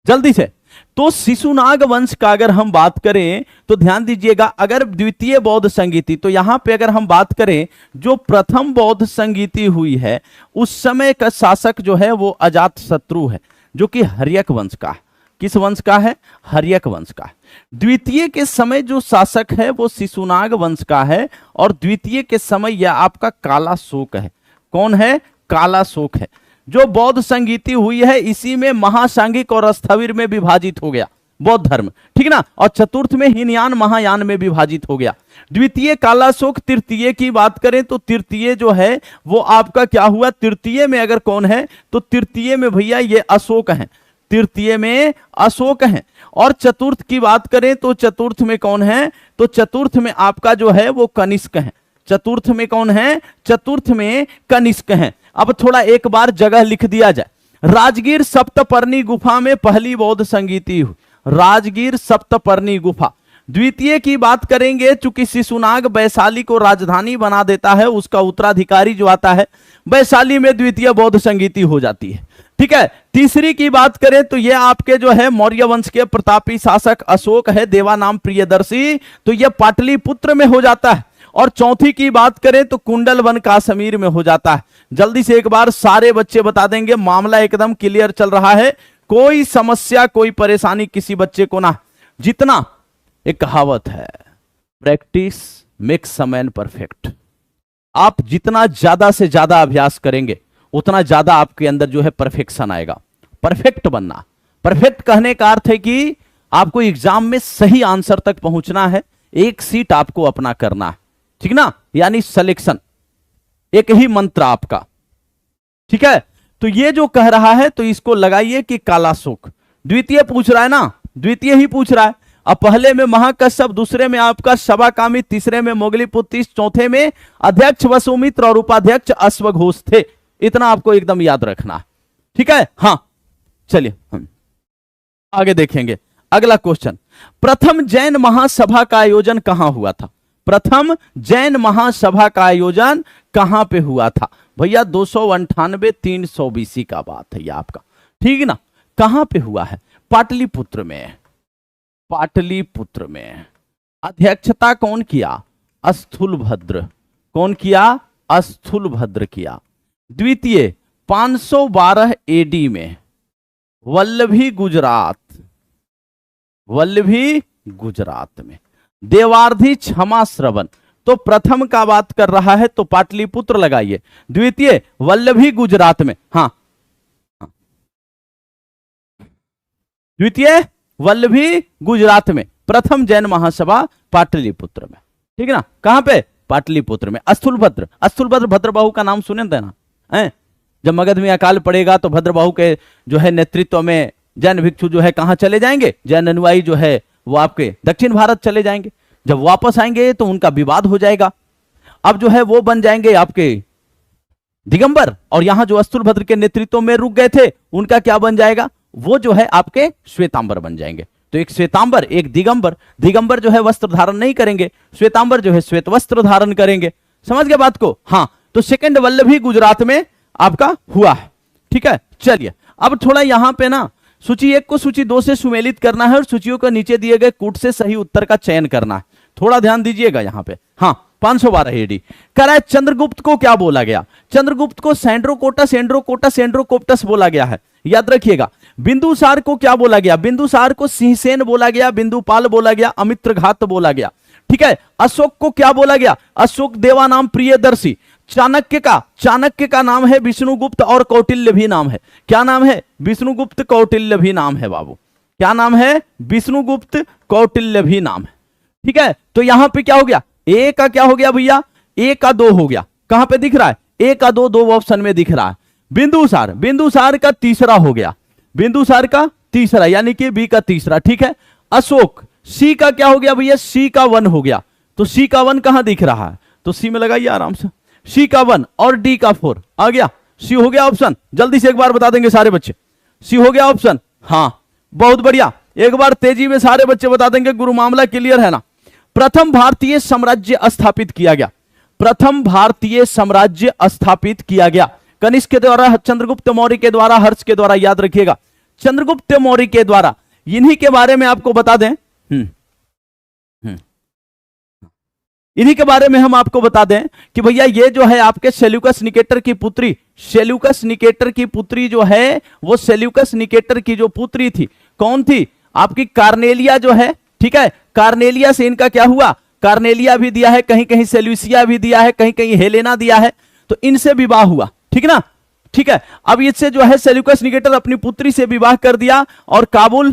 जल्दी से। तो शिशुनाग वंश का अगर हम बात करें तो ध्यान दीजिएगा, अगर द्वितीय बौद्ध संगीति, तो यहां पे अगर हम बात करें जो प्रथम बौद्ध संगीति हुई है उस समय का शासक जो है वो अजातशत्रु है, जो कि हर्यक वंश का है। किस वंश का है? हर्यक वंश का। द्वितीय के समय जो शासक है वो शिशुनाग वंश का है, और द्वितीय के समय यह आपका कालाशोक है। कौन है? कालाशोक है। जो बौद्ध संगीति हुई है इसी में महासांगिक और स्थविर में विभाजित हो गया बौद्ध धर्म। ठीक ना, और चतुर्थ में हीनयान महायान में विभाजित हो गया। द्वितीय कालाशोक। तृतीय की बात करें तो तृतीय जो है वो आपका क्या हुआ? तृतीय में अगर कौन है तो तृतीय में भैया ये अशोक है, तृतीय में अशोक है। और चतुर्थ की बात करें तो चतुर्थ में कौन है? तो चतुर्थ में आपका जो है वो कनिष्क है। चतुर्थ में कौन है? चतुर्थ में कनिष्क है। अब थोड़ा एक बार जगह लिख दिया जाए। राजगीर सप्तपर्णी गुफा में पहली बौद्ध संगीति हुई, राजगीर सप्तपर्णी गुफा। द्वितीय की बात करेंगे, चूंकि शिशुनाग वैशाली को राजधानी बना देता है, उसका उत्तराधिकारी जो आता है वैशाली में द्वितीय बौद्ध संगीति हो जाती है। ठीक है। तीसरी की बात करें तो ये आपके जो है मौर्य वंश के प्रतापी शासक अशोक है, देवा नाम प्रियदर्शी, तो ये पाटलिपुत्र में हो जाता है। और चौथी की बात करें तो कुंडल वन कश्मीर में हो जाता है। जल्दी से एक बार सारे बच्चे बता देंगे, मामला एकदम क्लियर चल रहा है, कोई समस्या कोई परेशानी किसी बच्चे को ना। जितना एक कहावत है, practice makes a man perfect. आप जितना ज्यादा से ज्यादा अभ्यास करेंगे उतना ज्यादा आपके अंदर जो है परफेक्शन आएगा। परफेक्ट बनना, परफेक्ट कहने का अर्थ है कि आपको एग्जाम में सही आंसर तक पहुंचना है, एक सीट आपको अपना करना है। ठीक ना, यानी सिलेक्शन, एक ही मंत्र आपका। ठीक है, तो ये जो कह रहा है तो इसको लगाइए कि कालाशोक। द्वितीय पूछ रहा है ना, द्वितीय ही पूछ रहा है। अब पहले में महाकश्यप, दूसरे में आपका शबाकामी, तीसरे में मोगलीपुत्र, चौथे में अध्यक्ष वसुमित्र और उपाध्यक्ष अश्वघोष थे। इतना आपको एकदम याद रखना। ठीक है। हाँ, चलिए हम आगे देखेंगे। अगला क्वेश्चन, प्रथम जैन महासभा का आयोजन कहां हुआ था? प्रथम जैन महासभा का आयोजन कहां पे हुआ था? भैया 298 300 BC का बात है ये आपका। ठीक है ना, कहां पे हुआ है? पाटलिपुत्र में, पाटलिपुत्र में। अध्यक्षता कौन किया? स्थूलभद्र। कौन किया? स्थूलभद्र किया। द्वितीय 512 AD में वल्लभी गुजरात, वल्लभी गुजरात में। देवार्धी क्षमा श्रवण, तो प्रथम का बात कर रहा है तो पाटलिपुत्र लगाइए, द्वितीय वल्लभी गुजरात में। हाँ, द्वितीय वल्लभी गुजरात में, प्रथम जैन महासभा पाटलिपुत्र में। ठीक है ना, कहां पे? पाटलिपुत्र में। स्थूलभद्र भद्रबाहु का नाम सुने थे ना, हैं? जब मगध में अकाल पड़ेगा तो भद्रबाहु के जो है नेतृत्व में जैन भिक्षु जो है कहां चले जाएंगे, जैन अनुयायी जो है वो आपके दक्षिण भारत चले जाएंगे। जब वापस आएंगे तो उनका विवाद हो जाएगा। अब जो है वो बन जाएंगे आपके दिगंबर, और यहां जो स्थूलभद्र के नेतृत्व में रुक गए थे उनका क्या बन जाएगा, वो जो है आपके श्वेतांबर बन जाएंगे। तो एक श्वेतांबर, एक दिगंबर। दिगंबर जो है वस्त्र धारण नहीं करेंगे, श्वेतांबर जो है श्वेत वस्त्र धारण करेंगे। समझ गए बात को? हाँ, तो सेकंड वल्लभी गुजरात में आपका हुआ है। ठीक है, चलिए अब थोड़ा यहां पे ना सूची 1 को सूची 2 से सुमेलित करना है और सूचियों के नीचे दिए गए कूट से सही उत्तर का चयन करना है। थोड़ा ध्यान दीजिएगा यहां पे। हाँ, 512 एडी कह रहा है चंद्रगुप्त को क्या बोला गया? चंद्रगुप्त को सैंड्रोकोटस एंड्रोकोटस एंड्रोकोप्टस बोला गया है, याद रखिएगा। बिंदुसार को क्या बोला गया? बिंदुसार को सिंहसेन बोला गया, बिंदुपाल बोला गया, अमित्रघात बोला गया। ठीक है, अशोक को क्या बोला गया? अशोक देवा नाम प्रियदर्शी। चाणक्य का नाम है विष्णुगुप्त और कौटिल्य भी नाम है। क्या नाम है? विष्णुगुप्त कौटिल्य भी नाम है बाबू। क्या नाम है? विष्णुगुप्त कौटिल्य भी नाम है। ठीक है, तो यहां पे क्या हो गया? ए का क्या हो गया भैया? ए का 2 हो गया। कहां पे दिख रहा है? ए का 2 ऑप्शन में दिख रहा है। बिंदुसार का तीसरा हो गया, बिंदुसार का तीसरा यानी कि बी का तीसरा। ठीक है, अशोक सी का क्या हो गया भैया? सी का 1 हो गया। तो सी का 1 कहां दिख रहा है? तो सी में लगाइए आराम से। सी का 1 और डी का 4 आ गया। सी हो गया ऑप्शन, जल्दी से एक बार बता देंगे सारे बच्चे। सी हो गया ऑप्शन। हाँ, बहुत बढ़िया, एक बार तेजी में सारे बच्चे बता देंगे। गुरु मामला क्लियर है ना? प्रथम भारतीय साम्राज्य स्थापित किया गया, प्रथम भारतीय साम्राज्य स्थापित किया गया कनिष्क के द्वारा, चंद्रगुप्त मौर्य के द्वारा, हर्ष के द्वारा। याद रखिएगा, चंद्रगुप्त मौर्य के द्वारा। इन्हीं के बारे में आपको बता दें, इन्हीं के बारे में हम आपको बता दें कि भैया ये जो है आपके सेल्यूकस निकेटर की पुत्री, सेल्यूकस निकेटर की पुत्री जो है वो सेल्यूकस निकेटर की जो पुत्री थी, कौन थी? आपकी कार्नेलिया जो है। ठीक है, कार्नेलिया से इनका क्या हुआ? कार्नेलिया भी दिया है, कहीं कहीं सेल्यूसिया भी दिया है, कहीं कहीं हेलेना दिया है, तो इनसे विवाह हुआ। ठीक ना? ठीक है, अब इससे जो है सेल्यूकस निकेटर अपनी पुत्री से विवाह कर दिया और काबुल,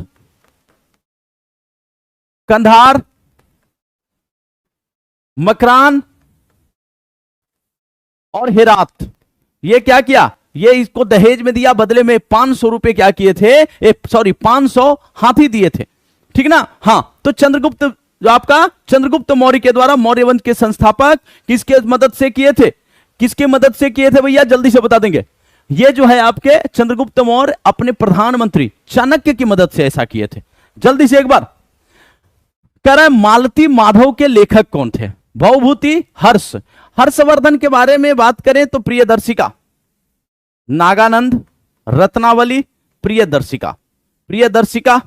कंधार, मकरान और हेरात, ये क्या किया? ये इसको दहेज में दिया, बदले में 500 रुपए क्या किए थे? 500 हाथी दिए थे। ठीक ना? हाँ, तो चंद्रगुप्त जो आपका चंद्रगुप्त मौर्य के द्वारा मौर्य वंश के संस्थापक किसके मदद से किए थे? किसकी मदद से किए थे भैया? जल्दी से बता देंगे। ये जो है आपके चंद्रगुप्त मौर्य अपने प्रधानमंत्री चाणक्य की मदद से ऐसा किए थे। जल्दी से एक बार कह रहा है मालती माधव के लेखक कौन थे? भवभूति, हर्ष। हर्षवर्धन के बारे में बात करें तो प्रियदर्शिका, नागानंद, रत्नावली, प्रियदर्शिका,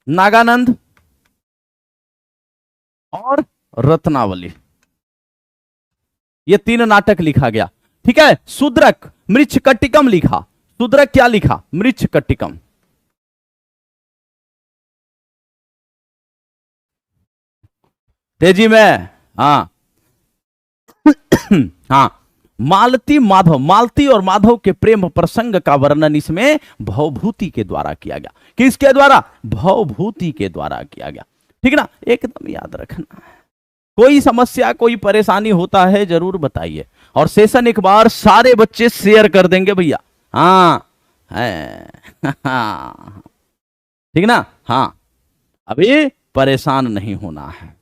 नागानंद और रत्नावली, ये 3 नाटक लिखा गया। ठीक है, शूद्रक मृच्छकटिकम लिखा। शूद्रक क्या लिखा? मृच्छकटिकम। तेजी में। हाँ हाँ, मालती माधव, मालती और माधव के प्रेम प्रसंग का वर्णन इसमें भवभूति के द्वारा किया गया। किसके द्वारा? भवभूति के द्वारा किया गया। ठीक ना? एकदम याद रखना है। कोई समस्या, कोई परेशानी होता है जरूर बताइए, और सेशन एक बार सारे बच्चे शेयर कर देंगे भैया। हाँ है ठीक ना? हाँ, अभी परेशान नहीं होना है।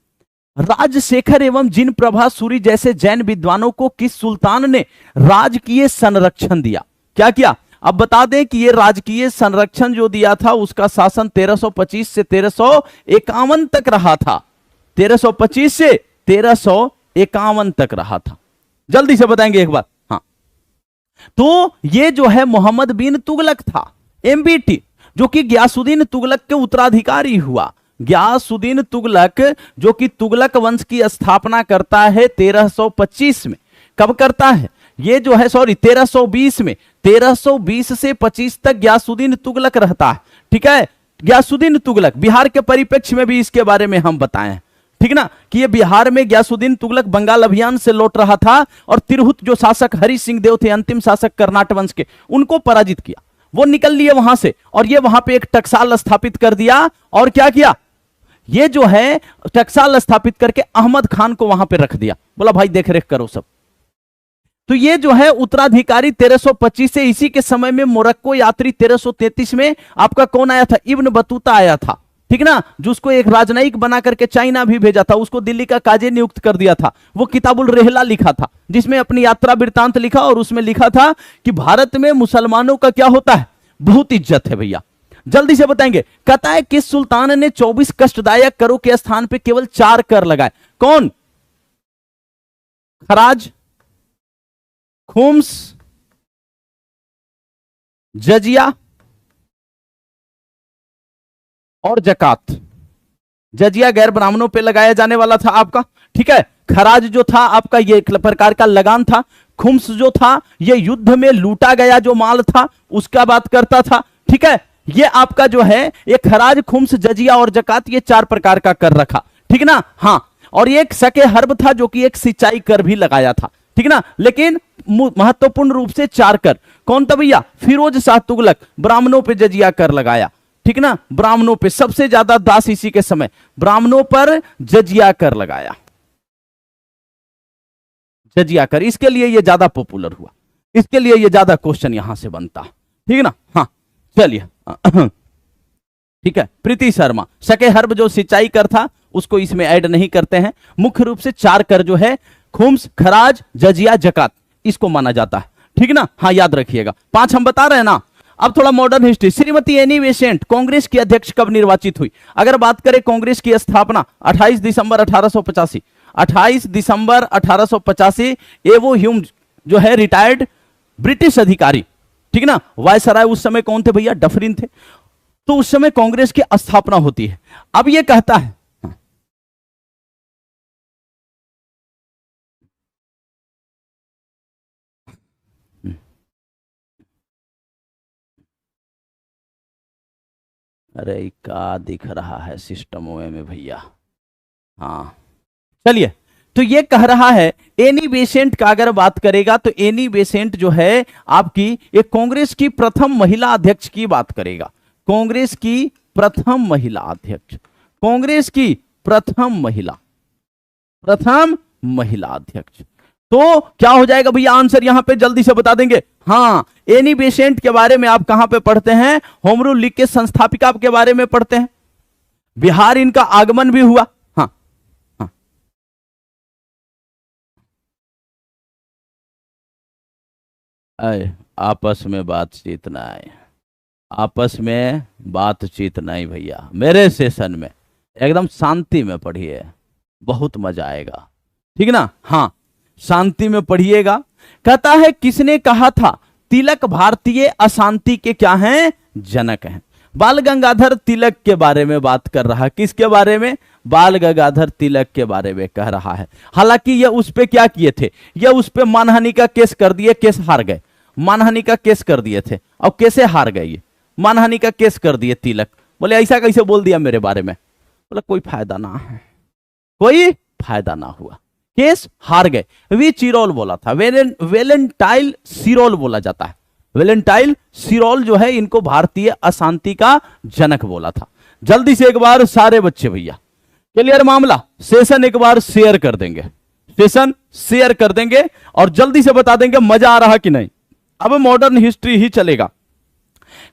राजशेखर एवं जिन प्रभा सूरी जैसे जैन विद्वानों को किस सुल्तान ने राजकीय संरक्षण दिया? क्या किया? अब बता दें कि ये राजकीय संरक्षण जो दिया था उसका शासन 1325 से 1351 तक रहा था। 1325 से 1351 तक रहा था। जल्दी से बताएंगे एक बार। हाँ, तो ये जो है मोहम्मद बिन तुगलक था, एमबीटी, जो कि ग्यासुद्दीन तुगलक के उत्तराधिकारी हुआ। ग्यासुद्दीन तुगलक जो कि तुगलक वंश की स्थापना करता है 1325 में। कब करता है? ये जो है 1320 में। 1320 से 25 तक ग्यासुद्दीन तुगलक रहता है। ठीक है, ग्यासुद्दीन तुगलक बिहार के परिप्रेक्ष्य में भी इसके बारे में हम बताएं। ठीक ना, कि ये बिहार में ग्यासुद्दीन तुगलक बंगाल अभियान से लौट रहा था और तिरहुत जो शासक हरि सिंह देव थे, अंतिम शासक कर्नाटक वंश के, उनको पराजित किया। वो निकल लिए वहां से और ये वहां पे एक टकसाल स्थापित कर दिया। और क्या किया, ये जो है टकसाल स्थापित करके अहमद खान को वहां पे रख दिया, बोला भाई देख रेख करो सब। तो ये जो है उत्तराधिकारी 1325 से, इसी के समय में मोरक्को यात्री 1333 में आपका कौन आया था, इब्न बतूता आया था, ठीक ना, जिसको एक राजनयिक बना करके चाइना भी भेजा था, उसको दिल्ली का काजी नियुक्त कर दिया था। वो किताबुल रेहला लिखा था जिसमें अपनी यात्रा वृत्तांत लिखा और उसमें लिखा था कि भारत में मुसलमानों का क्या होता है, बहुत इज्जत है भैया। जल्दी से बताएंगे, कहता है किस सुल्तान ने 24 कष्टदायक करों के स्थान पे केवल 4 कर लगाए, कौन, खराज, खुम्स, जजिया और जकात। जजिया गैर ब्राह्मणों पे लगाया जाने वाला था आपका, ठीक है। खराज जो था आपका ये एक प्रकार का लगान था। खुम्स जो था ये युद्ध में लूटा गया जो माल था उसका बात करता था, ठीक है। ये आपका जो है ये खराज, खुम्स, जजिया और जकात, ये 4 प्रकार का कर रखा, ठीक ना। हाँ, और एक सके हर्ब था जो कि एक सिंचाई कर भी लगाया था, ठीक ना। लेकिन महत्वपूर्ण रूप से 4 कर, कौन था भैया, फिरोज शाह तुगलक, ब्राह्मणों पे जजिया कर लगाया, ठीक ना। ब्राह्मणों पे सबसे ज्यादा दास इसी के समय, ब्राह्मणों पर जजिया कर लगाया, जजिया कर, इसके लिए ये ज्यादा पॉपुलर हुआ, इसके लिए ये ज्यादा क्वेश्चन यहां से बनता, ठीक है ना। हाँ चलिए ठीक है। प्रीति शर्मा, सके हर्ब जो सिंचाई कर था उसको इसमें ऐड नहीं करते हैं। मुख्य रूप से 4 कर जो है, खुम्स, खराज, जजिया, जकात, इसको माना जाता है, ठीक ना। हाँ याद रखिएगा, 5 हम बता रहे हैं ना। अब थोड़ा modern history, Shrimati Annie Besant Congress की अध्यक्ष कब निर्वाचित हुई। अगर बात करें कांग्रेस की स्थापना 28 दिसंबर 1885, 28 दिसंबर 1885। एवो ह्यूम जो है रिटायर्ड ब्रिटिश अधिकारी, ठीक ना। वायसराय उस समय कौन थे भैया, डफरिन थे। तो उस समय कांग्रेस की स्थापना होती है। अब ये कहता है, अरे क्या दिख रहा है सिस्टम में भैया, हाँ चलिए। तो ये कह रहा है एनी बेसेंट का अगर बात करेगा तो एनी बेसेंट जो है आपकी एक कांग्रेस की प्रथम महिला अध्यक्ष की बात करेगा, कांग्रेस की प्रथम महिला अध्यक्ष, कांग्रेस की प्रथम महिला अध्यक्ष। तो क्या हो जाएगा भैया आंसर यहां पे जल्दी से बता देंगे। हाँ, एनी बेसेंट के बारे में आप कहां पे पढ़ते हैं, होम रूल लीग के संस्थापिका के बारे में पढ़ते हैं। बिहार इनका आगमन भी हुआ। हाँ हाँ आपस में बातचीत ना आए, आपस में बातचीत नहीं भैया, मेरे सेशन में एकदम शांति में पढ़िए, बहुत मजा आएगा, ठीक ना। हाँ शांति में पढ़िएगा। कहता है किसने कहा था तिलक भारतीय अशांति के क्या हैं, जनक हैं। बाल गंगाधर तिलक के बारे में बात कर रहा है, किसके बारे में, बाल गंगाधर तिलक के बारे में कह रहा है। हालांकि ये उस पे क्या किए थे, ये उस पे मानहानि का केस कर दिए, केस हार गए, मानहानि का केस कर दिए थे। और कैसे हार गए, ये मानहानि का केस कर दिए तिलक। बोले ऐसा कैसे बोल दिया मेरे बारे में, बोला कोई फायदा ना है, कोई फायदा ना हुआ, केस हार गए। वी चिरोल बोला था, वेलेंटाइन सिरोल बोला जाता है, वेलेंटाइन सिरोल जो है इनको भारतीय अशांति का जनक बोला था। जल्दी से एक बार सारे बच्चे भैया क्लियर मामला, सेशन एक बार शेयर कर देंगे, सेशन शेयर कर देंगे और जल्दी से बता देंगे मजा आ रहा कि नहीं। अब मॉडर्न हिस्ट्री ही चलेगा।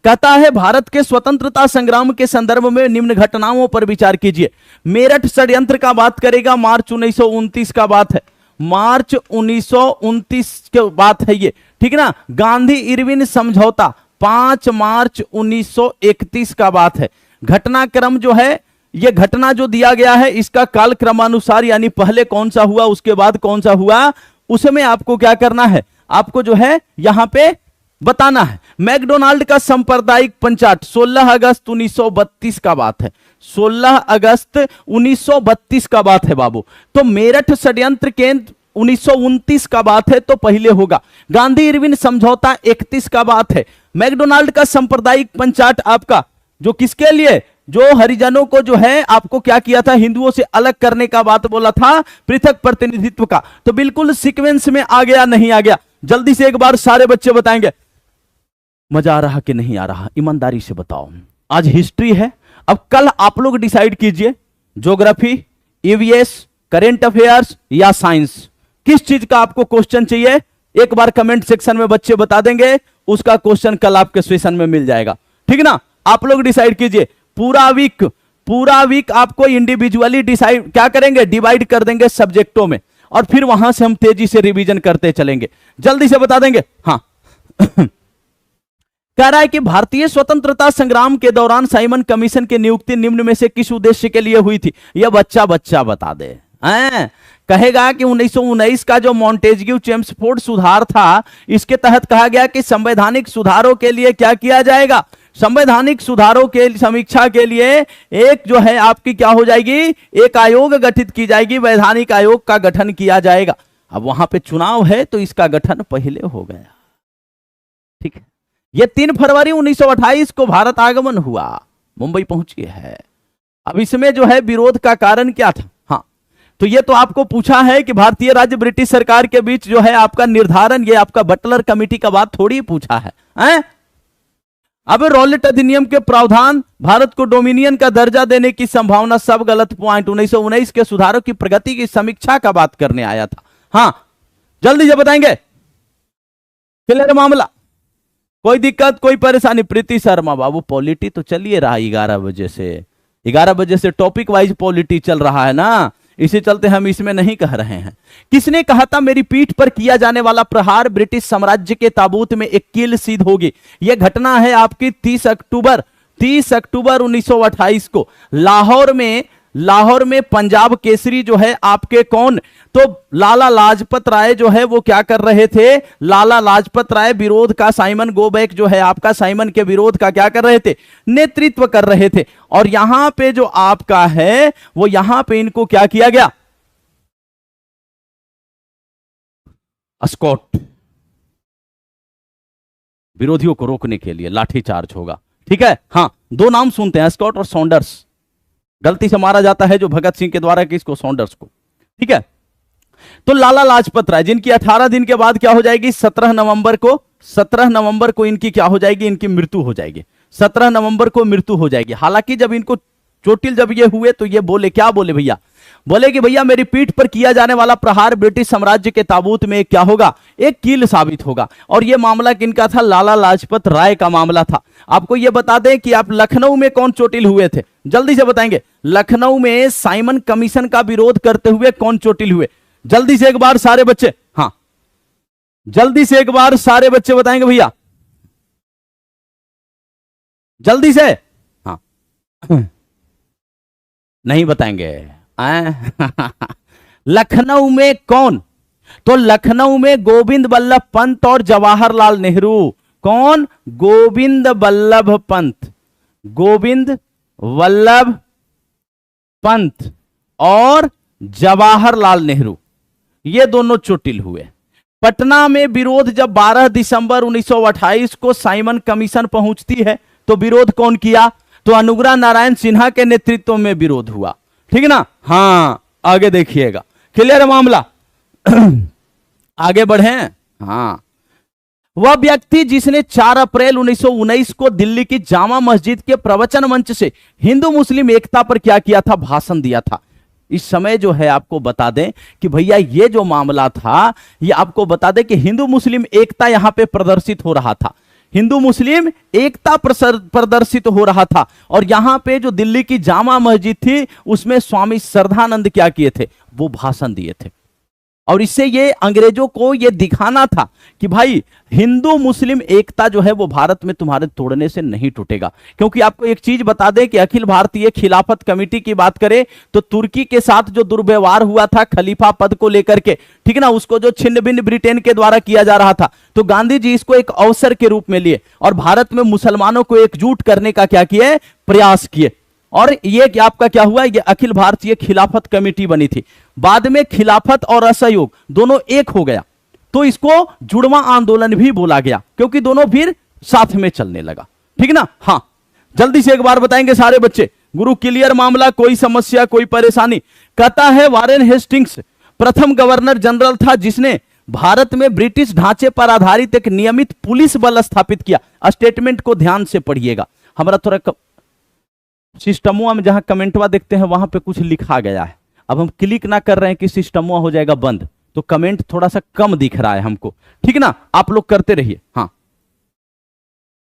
कहता है भारत के स्वतंत्रता संग्राम के संदर्भ में निम्न घटनाओं पर विचार कीजिए। मेरठ षड्यंत्र का बात करेगा, मार्च 1929 का बात है, मार्च 1929 के बात है ये, ठीक ना। गांधी इरविन समझौता 5 मार्च 1931 का बात है। घटनाक्रम जो है, ये घटना जो दिया गया है इसका काल क्रमानुसार, यानी पहले कौन सा हुआ उसके बाद कौन सा हुआ, उसमें आपको क्या करना है, आपको जो है यहां पे बताना है। मैकडोनाल्ड का सांप्रदायिक पंचाट 16 अगस्त 1932 का बात है, 16 अगस्त 1932 का बात है बाबू। तो मेरठ षड्यंत्र केंद्र 1929 का बात है, तो पहले होगा। गांधी इरविन समझौता 31 का बात है। मैकडोनाल्ड का सांप्रदायिक पंचाट आपका जो किसके लिए, जो हरिजनों को जो है आपको क्या किया था, हिंदुओं से अलग करने का बात बोला था, पृथक प्रतिनिधित्व का। तो बिल्कुल सीक्वेंस में आ गया नहीं आ गया, जल्दी से एक बार सारे बच्चे बताएंगे। मजा आ रहा कि नहीं आ रहा, ईमानदारी से बताओ। आज हिस्ट्री है, अब कल आप लोग डिसाइड कीजिए, ज्योग्राफी, ईवीएस, करेंट अफेयर्स या साइंस, किस चीज का आपको क्वेश्चन चाहिए। एक बार कमेंट सेक्शन में बच्चे बता देंगे, उसका क्वेश्चन कल आपके सेशन में मिल जाएगा, ठीक ना। आप लोग डिसाइड कीजिए। पूरा वीक आपको इंडिविजुअली डिसाइड क्या करेंगे, डिवाइड कर देंगे सब्जेक्टों में, और फिर वहां से हम तेजी से रिवीजन करते चलेंगे। जल्दी से बता देंगे। हाँ कह रहा है कि भारतीय स्वतंत्रता संग्राम के दौरान साइमन कमीशन की नियुक्ति निम्न में से किस उद्देश्य के लिए हुई थी। यह बच्चा बता दे। कहेगा कि 1919 का जो मॉन्टेस्क्यू चेम्सफोर्ड सुधार था, इसके तहत कहा गया कि संवैधानिक सुधारों के लिए क्या किया जाएगा, संवैधानिक सुधारों के समीक्षा के लिए एक जो है आपकी क्या हो जाएगी, एक आयोग गठित की जाएगी, वैधानिक आयोग का गठन किया जाएगा। अब वहां पे चुनाव है तो इसका गठन पहले हो गया, ठीक है। यह 3 फरवरी 1928 को भारत आगमन हुआ, मुंबई पहुंची है। अब इसमें जो है विरोध का कारण क्या था। हाँ, तो ये तो आपको पूछा है कि भारतीय राज्य ब्रिटिश सरकार के बीच जो है आपका निर्धारण, ये आपका बटलर कमेटी का बात थोड़ी पूछा है। अब रॉलेट अधिनियम के प्रावधान, भारत को डोमिनियन का दर्जा देने की संभावना, सब गलत पॉइंट। 1919 के सुधारों की प्रगति की समीक्षा का बात करने आया था। हाँ जल्दी से बताएंगे, क्लियर मामला, कोई दिक्कत कोई परेशानी। प्रीति शर्मा बाबू पॉलिटी तो चलिए रहा 11 बजे से टॉपिक वाइज पॉलिटी चल रहा है ना, इसी चलते हम इसमें नहीं कह रहे हैं। किसने कहा था मेरी पीठ पर किया जाने वाला प्रहार ब्रिटिश साम्राज्य के ताबूत में एक कील सीध होगी। यह घटना है आपकी 30 अक्टूबर 1928 को लाहौर में पंजाब केसरी जो है आपके कौन, तो लाला लाजपत राय जो है वो क्या कर रहे थे, लाला लाजपत राय विरोध का, साइमन गो बैक जो है आपका साइमन के विरोध का क्या कर रहे थे, नेतृत्व कर रहे थे। और यहां पे जो आपका है वो यहां पे इनको क्या किया गया, स्कॉट, विरोधियों को रोकने के लिए लाठीचार्ज होगा, ठीक है। हाँ 2 नाम सुनते हैं, स्कॉट और सॉन्डर्स। गलती से मारा जाता है जो भगत सिंह के द्वारा किसको, सॉन्डर्स को, ठीक है। तो लाला लाजपत राय जिनकी 18 दिन के बाद क्या हो जाएगी, 17 नवंबर को इनकी क्या हो जाएगी, इनकी मृत्यु हो जाएगी। 17 नवंबर को मृत्यु हो जाएगी। हालांकि जब इनको चोटिल जब ये हुए तो ये बोले, क्या बोले भैया, बोले कि भैया मेरी पीठ पर किया जाने वाला प्रहार ब्रिटिश साम्राज्य के ताबूत में क्या होगा, एक कील साबित होगा। और यह मामला किनका था, लाला लाजपत राय का मामला था। आपको यह बता दें कि आप लखनऊ में कौन चोटिल हुए थे, जल्दी से बताएंगे। लखनऊ में साइमन कमीशन का विरोध करते हुए कौन चोटिल हुए, जल्दी से एक बार सारे बच्चे, हाँ जल्दी से एक बार सारे बच्चे बताएंगे भैया, जल्दी से। हाँ नहीं बताएंगे। लखनऊ में कौन, तो लखनऊ में गोविंद वल्लभ पंत और जवाहरलाल नेहरू। कौन, गोविंद वल्लभ पंत, गोविंद वल्लभ पंत और जवाहरलाल नेहरू, ये दोनों चोटिल हुए। पटना में विरोध जब 12 दिसंबर 1928 को साइमन कमीशन पहुंचती है तो विरोध कौन किया, तो अनुग्रह नारायण सिन्हा के नेतृत्व में विरोध हुआ, ठीक ना। हाँ आगे देखिएगा, क्लियर मामला। आगे बढ़े। हाँ वह व्यक्ति जिसने 4 अप्रैल 1919 को दिल्ली की जामा मस्जिद के प्रवचन मंच से हिंदू मुस्लिम एकता पर क्या किया था, भाषण दिया था। इस समय जो है आपको बता दें कि भैया ये जो मामला था, ये आपको बता दें कि हिंदू मुस्लिम एकता यहां पे प्रदर्शित हो रहा था, हिंदू मुस्लिम एकता प्रदर्शित हो रहा था। और यहां पे जो दिल्ली की जामा मस्जिद थी उसमें स्वामी श्रद्धानंद क्या किए थे, वो भाषण दिए थे। और इससे ये अंग्रेजों को ये दिखाना था कि भाई हिंदू मुस्लिम एकता जो है वो भारत में तुम्हारे तोड़ने से नहीं टूटेगा। क्योंकि आपको एक चीज बता दें कि अखिल भारतीय खिलाफत कमेटी की बात करें तो तुर्की के साथ जो दुर्व्यवहार हुआ था खलीफा पद को लेकर के, ठीक ना, उसको जो छिन्न भिन्न ब्रिटेन के द्वारा किया जा रहा था, तो गांधी जी इसको एक अवसर के रूप में लिए और भारत में मुसलमानों को एकजुट करने का क्या किए, प्रयास किए। और ये आपका क्या हुआ, ये अखिल भारतीय खिलाफत कमेटी बनी थी। बाद में खिलाफत और असहयोग दोनों एक हो गया तो इसको जुड़वा आंदोलन भी बोला गया, क्योंकि दोनों फिर साथ में चलने लगा, ठीक ना। हाँ जल्दी से एक बार बताएंगे सारे बच्चे। गुरु क्लियर मामला, कोई समस्या कोई परेशानी। कहता है वारेन हेस्टिंग्स प्रथम गवर्नर जनरल था जिसने भारत में ब्रिटिश ढांचे पर आधारित एक नियमित पुलिस बल स्थापित किया। स्टेटमेंट को ध्यान से पढ़िएगा। हमारा थोड़ा सिस्टमों में जहां कमेंटवा देखते हैं वहां पे कुछ लिखा गया है। अब हम क्लिक ना कर रहे हैं कि सिस्टमों हो जाएगा बंद, तो कमेंट थोड़ा सा कम दिख रहा है हमको, ठीक ना। आप लोग करते रहिए, हाँ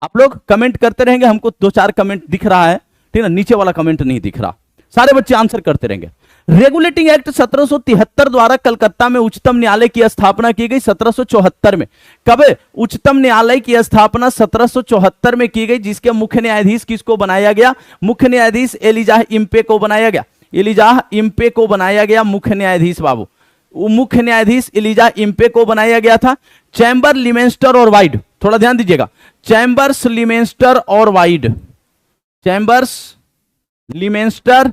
आप लोग कमेंट करते रहेंगे, हमको 2-4 कमेंट दिख रहा है, ठीक ना, नीचे वाला कमेंट नहीं दिख रहा। सारे बच्चे आंसर करते रहेंगे। रेगुलेटिंग एक्ट 1773 द्वारा कलकत्ता में उच्चतम न्यायालय की स्थापना की गई 1774 में। कब उच्चतम न्यायालय की स्थापना 1774 में की गई, जिसके मुख्य न्यायाधीश किसको बनाया गया? मुख्य न्यायाधीश एलिजाह इम्पे को बनाया गया। एलिजाह इम्पे को बनाया गया मुख्य न्यायाधीश बाबू। मुख्य न्यायाधीश एलिजाह इम्पे को बनाया गया था। चैम्बर, लिमेंस्टर और वाइड, थोड़ा ध्यान दीजिएगा, चैम्बर्स, लिमेंस्टर और वाइड, चैम्बर्स, लिमेंस्टर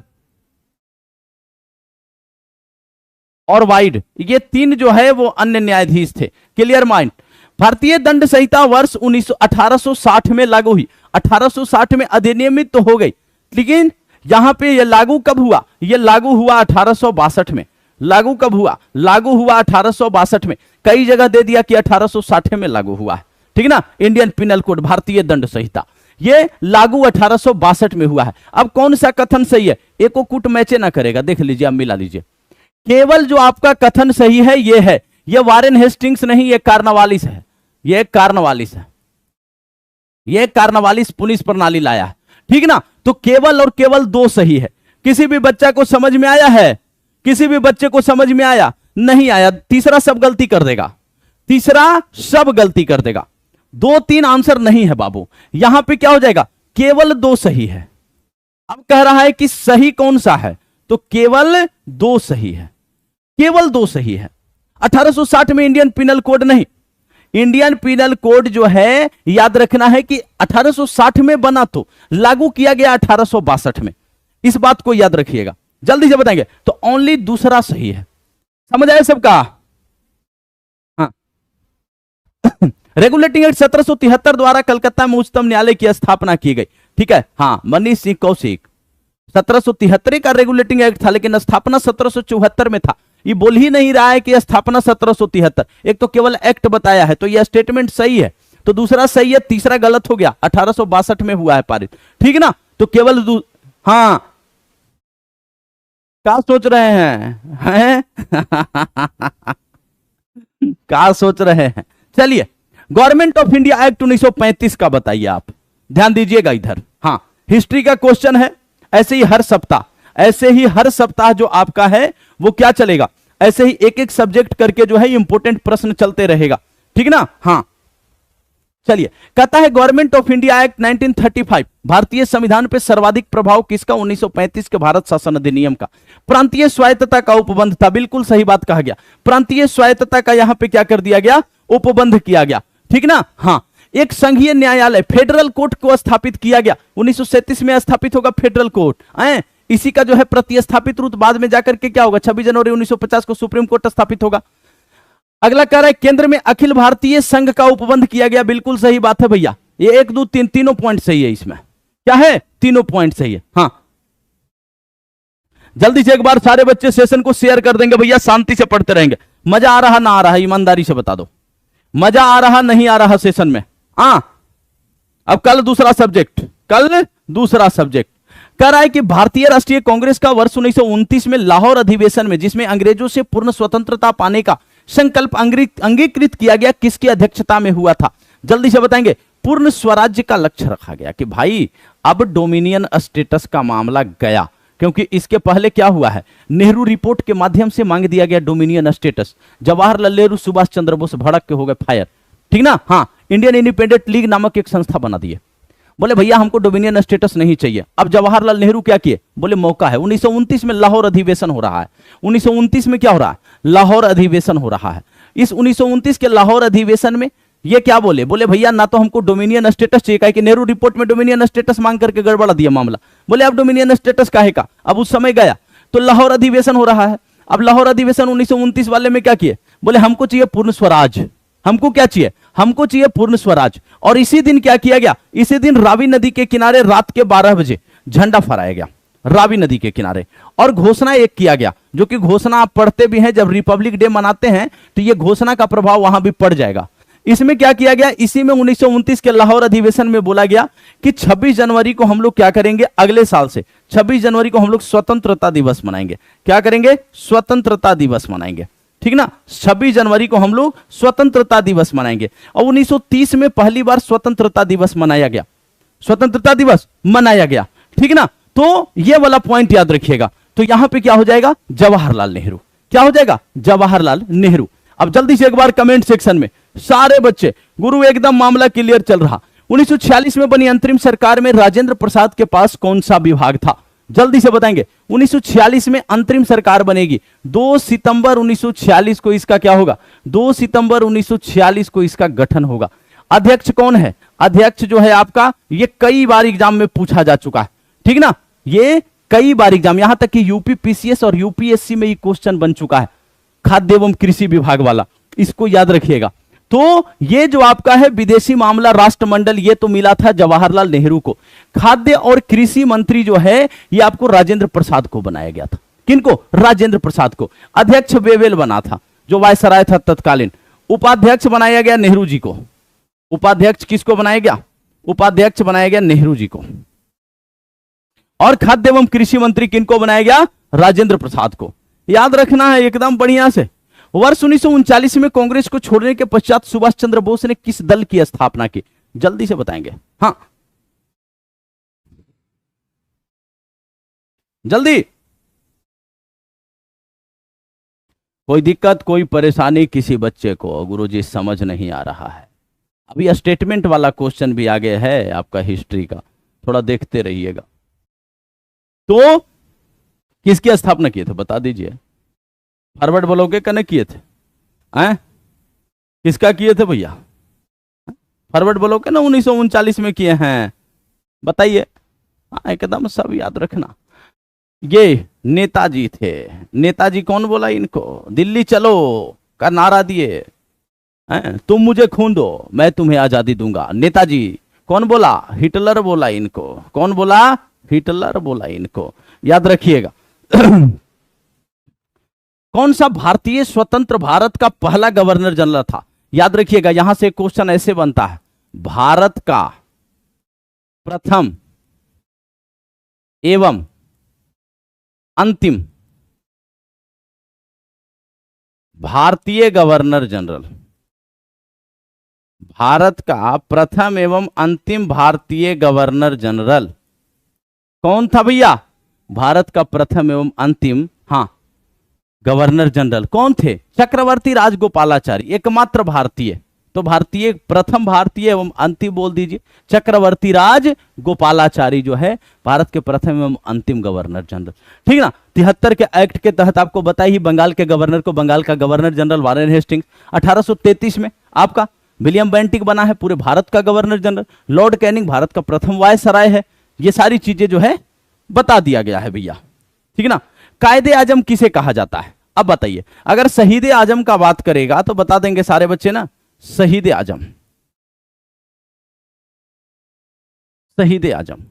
और वाइड, ये 3 जो है वो अन्य न्यायाधीश थे। Clear mind. भारतीय दंड संहिता वर्ष 1860 में लागू हुई। 1860 में अधिनियमित तो हो गई, लेकिन यहां पे ये लागू कब हुआ? ये लागू हुआ 1862 में। लागू कब हुआ? लागू हुआ 1862 में। कई जगह दे दिया कि 1860 में लागू हुआ है, ठीक ना। इंडियन पिनल कोड, भारतीय दंड संहिता, ये लागू 1862 में हुआ है। अब कौन सा कथन सही है? एको कूट मैचे ना करेगा, देख लीजिए, अब मिला लीजिए। केवल जो आपका कथन सही है ये है, ये वारेन हेस्टिंग्स नहीं, ये कार्नवालिस है, ये कार्नवालिस है, ये कार्नवालिस पुलिस प्रणाली लाया है, ठीक ना। तो केवल और केवल 2 सही है। किसी भी बच्चा को समझ में आया है? किसी भी बच्चे को समझ में आया? नहीं आया, तीसरा सब गलती कर देगा, तीसरा सब गलती कर देगा। 2-3 आंसर नहीं है बाबू, यहां पे क्या हो जाएगा? केवल 2 सही है। अब कह रहा है कि सही कौन सा है, तो केवल 2 सही है, केवल 2 सही है। 1860 में इंडियन पिनल कोड नहीं, इंडियन पिनल कोड जो है याद रखना है कि 1860 में बना तो लागू किया गया 1862 में, इस बात को याद रखिएगा। जल्दी से बताएंगे तो ओनली दूसरा सही है। समझ आया सबका? हाँ। रेगुलेटिंग एक्ट 1773 द्वारा कलकत्ता में उच्चतम न्यायालय की स्थापना की गई, ठीक है। हाँ, मनीष सिंह कौशिक, 1773 का रेगुलेटिंग एक्ट था, लेकिन स्थापना 1774 में था। ये बोल ही नहीं रहा है कि स्थापना 1773, एक तो केवल एक्ट बताया है, तो यह स्टेटमेंट सही है, तो दूसरा सही है, तीसरा गलत हो गया। 1862 में हुआ है पारित, ठीक है ना। तो केवल हाँ, क्या सोच रहे हैं? क्या सोच रहे हैं? चलिए, गवर्नमेंट ऑफ इंडिया एक्ट 1935 का बताइए आप, ध्यान दीजिएगा इधर। हाँ, हिस्ट्री का क्वेश्चन है, ऐसे ही हर सप्ताह, ऐसे ही हर सप्ताह जो आपका है वो क्या चलेगा, ऐसे ही एक एक सब्जेक्ट करके जो है इंपॉर्टेंट प्रश्न चलते रहेगा, ठीक ना। हाँ, चलिए, कहता है गवर्नमेंट ऑफ इंडिया एक्ट 1935, भारतीय संविधान पे सर्वाधिक प्रभाव किसका? 1935 के भारत शासन अधिनियम का। प्रांतीय स्वायत्तता का उपबंध था, बिल्कुल सही बात कहा गया। प्रांतीय स्वायत्तता का यहां पे क्या कर दिया गया? उपबंध किया गया, ठीक ना। हाँ, एक संघीय न्यायालय, फेडरल कोर्ट को स्थापित किया गया। 1937 में स्थापित होगा फेडरल कोर्ट, इसी का जो है प्रतिस्थापित रूप बाद में जाकर के क्या होगा? 26 जनवरी 1950 को सुप्रीम कोर्ट स्थापित होगा। अगला कह रहा है केंद्र में अखिल भारतीय संघ का उपबंध किया गया, बिल्कुल सही बात है भैया। ये 1 2 3 तीनों पॉइंट सही है, इसमें क्या है? तीनों पॉइंट सही है। हाँ, जल्दी से एक बार सारे बच्चे सेशन को शेयर कर देंगे भैया, शांति से पढ़ते रहेंगे। मजा आ रहा ना आ रहा, ईमानदारी से बता दो, मजा आ रहा नहीं आ रहा सेशन में? हाँ, अब कल दूसरा सब्जेक्ट, कल दूसरा सब्जेक्ट कह रहा है कि भारतीय राष्ट्रीय कांग्रेस का वर्ष 1929 में लाहौर अधिवेशन में, जिसमें अंग्रेजों से पूर्ण स्वतंत्रता पाने का संकल्प अंगीकृत किया गया, किसकी अध्यक्षता में हुआ था? जल्दी से बताएंगे। पूर्ण स्वराज्य का लक्ष्य रखा गया कि भाई अब डोमिनियन स्टेटस का मामला गया, क्योंकि इसके पहले क्या हुआ है? नेहरू रिपोर्ट के माध्यम से मांग दिया गया डोमिनियन स्टेटस। जवाहरलाल नेहरू, सुभाष चंद्र बोस भड़क के हो गए फायर, ठीक ना। हाँ, इंडियन इंडिपेंडेंट लीग नामक एक संस्था बना दिए, बोले भैया हमको डोमिनियन स्टेटस नहीं चाहिए। अब जवाहरलाल नेहरू क्या किए? बोले मौका है। 1929 में लाहौर अधिवेशन हो रहा है। 1929 में क्या हो रहा है? लाहौर अधिवेशन हो रहा है। इस 1929 के लाहौर अधिवेशन में ये क्या बोले? बोले भैया ना तो हमको डोमिनियन स्टेटस चाहिए, कि नेहरू रिपोर्ट में डोमिनियन स्टेटस मांग करके गड़बड़ा दिया मामला। बोले अब डोमिनियन स्टेटस काहे का? अब उस समय गया तो लाहौर अधिवेशन हो रहा है। अब लाहौर अधिवेशन 1929 वाले में क्या किए? बोले हमको चाहिए पूर्ण स्वराज। हमको क्या चाहिए? हमको चाहिए पूर्ण स्वराज। और इसी दिन क्या किया गया? इसी दिन रावी नदी के किनारे रात के 12 बजे झंडा फहराया गया, रावी नदी के किनारे। और घोषणा एक किया गया, जो कि घोषणा आप पढ़ते भी हैं जब रिपब्लिक डे मनाते हैं, तो ये घोषणा का प्रभाव वहां भी पड़ जाएगा। इसमें क्या किया गया, इसी में 1929 के लाहौर अधिवेशन में बोला गया कि 26 जनवरी को हम लोग क्या करेंगे, अगले साल से 26 जनवरी को हम लोग स्वतंत्रता दिवस मनाएंगे। क्या करेंगे, स्वतंत्रता दिवस मनाएंगे, ठीक ना। 26 जनवरी को हम लोग स्वतंत्रता दिवस मनाएंगे। और 1930 में पहली बार स्वतंत्रता दिवस मनाया गया, स्वतंत्रता दिवस मनाया गया, ठीक ना। तो ये वाला पॉइंट याद रखिएगा। तो यहां पे क्या हो जाएगा, जवाहरलाल नेहरू, क्या हो जाएगा, जवाहरलाल नेहरू। अब जल्दी से एक बार कमेंट सेक्शन में सारे बच्चे, गुरु एकदम मामला क्लियर चल रहा। 1946 में बनी अंतरिम सरकार में राजेंद्र प्रसाद के पास कौन सा विभाग था, जल्दी से बताएंगे। 1946 में अंतरिम सरकार बनेगी, 2 सितंबर 1946 को इसका क्या होगा, 2 सितंबर 1946 को इसका गठन होगा। अध्यक्ष कौन है, अध्यक्ष जो है आपका, ये कई बार एग्जाम में पूछा जा चुका है, ठीक ना। ये कई बार एग्जाम, यहां तक कि यूपी पीसीएस और यूपीएससी में ये क्वेश्चन बन चुका है, खाद्य एवं कृषि विभाग वाला, इसको याद रखिएगा। तो ये जो आपका है विदेशी मामला राष्ट्रमंडल, ये तो मिला था जवाहरलाल नेहरू को। खाद्य और कृषि मंत्री जो है ये आपको राजेंद्र प्रसाद को बनाया गया था। किनको, राजेंद्र प्रसाद को। अध्यक्ष वेवेल बना था, जो वायसराय था तत्कालीन। उपाध्यक्ष बनाया गया नेहरू जी को। उपाध्यक्ष किसको बनाया गया, उपाध्यक्ष बनाया गया नेहरू जी को। और खाद्य एवं कृषि मंत्री किनको बनाया गया, राजेंद्र प्रसाद को। याद रखना है एकदम बढ़िया से। वर्ष 1939 में कांग्रेस को छोड़ने के पश्चात सुभाष चंद्र बोस ने किस दल की स्थापना की, जल्दी से बताएंगे, हाँ जल्दी। कोई दिक्कत, कोई परेशानी किसी बच्चे को, गुरुजी समझ नहीं आ रहा है। अभी स्टेटमेंट वाला क्वेश्चन भी आगे है आपका हिस्ट्री का, थोड़ा देखते रहिएगा। तो किसकी स्थापना किए थे बता दीजिए, फॉरवर्ड ब्लॉक के कने किए थे, किसका किए थे भैया, फॉरवर्ड ब्लॉक के ना 1939 में किए हैं, बताइए। हाँ एकदम सब याद रखना। ये नेताजी थे। नेताजी कौन बोला इनको, दिल्ली चलो का नारा दिए, तुम मुझे खून दो मैं तुम्हें आजादी दूंगा। नेताजी कौन बोला, हिटलर बोला इनको। कौन बोला, हिटलर बोला इनको, याद रखिएगा। कौन सा भारतीय स्वतंत्र भारत का पहला गवर्नर जनरल था, याद रखिएगा। यहां से क्वेश्चन ऐसे बनता है, भारत का प्रथम एवं अंतिम भारतीय गवर्नर जनरल, भारत का प्रथम एवं अंतिम भारतीय गवर्नर जनरल कौन था भैया, भारत का प्रथम एवं अंतिम, हाँ गवर्नर जनरल कौन थे, चक्रवर्ती राजगोपालाचारी, एकमात्र भारतीय। तो भारतीय, प्रथम भारतीय एवं अंतिम बोल दीजिए, चक्रवर्ती राज गोपालाचारी जो है भारत के प्रथम एवं अंतिम गवर्नर जनरल, ठीक ना। 73 के एक्ट के तहत आपको बताई ही, बंगाल के गवर्नर को बंगाल का गवर्नर जनरल वारेन हेस्टिंग्स। 1833 में आपका विलियम बेंटिक बना है पूरे भारत का governor general. Lord Canning Bharat का प्रथम वायसराय है। ये सारी चीजें जो है बता दिया गया है भैया, ठीक ना। कायदे आजम किसे कहा जाता है, अब बताइए। अगर शहीद आजम का बात करेगा तो बता देंगे सारे बच्चे ना, शहीद आजम, शहीद आजम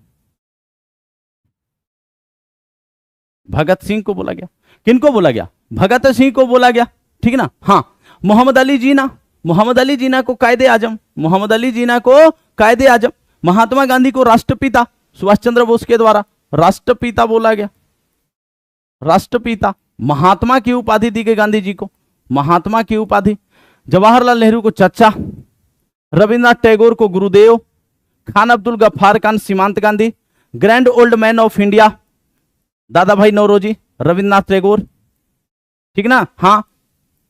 भगत सिंह को बोला गया। किनको बोला गया, भगत सिंह को बोला गया, ठीक ना। हाँ मोहम्मद अली जीना, मोहम्मद अली जीना को कायदे आजम, मोहम्मद अली जीना को कायदे आजम। महात्मा गांधी को राष्ट्रपिता सुभाष चंद्र बोस के द्वारा राष्ट्रपिता बोला गया, राष्ट्रपिता। महात्मा की उपाधि दी गई गांधी जी को, महात्मा की उपाधि। जवाहरलाल नेहरू को चचा, रविन्द्रनाथ टैगोर को गुरुदेव, खान अब्दुल गफ्फार खान सीमांत Gandhi, grand old man of India दादा भाई नौरोजी, रविन्द्रनाथ टैगोर, ठीक ना। हाँ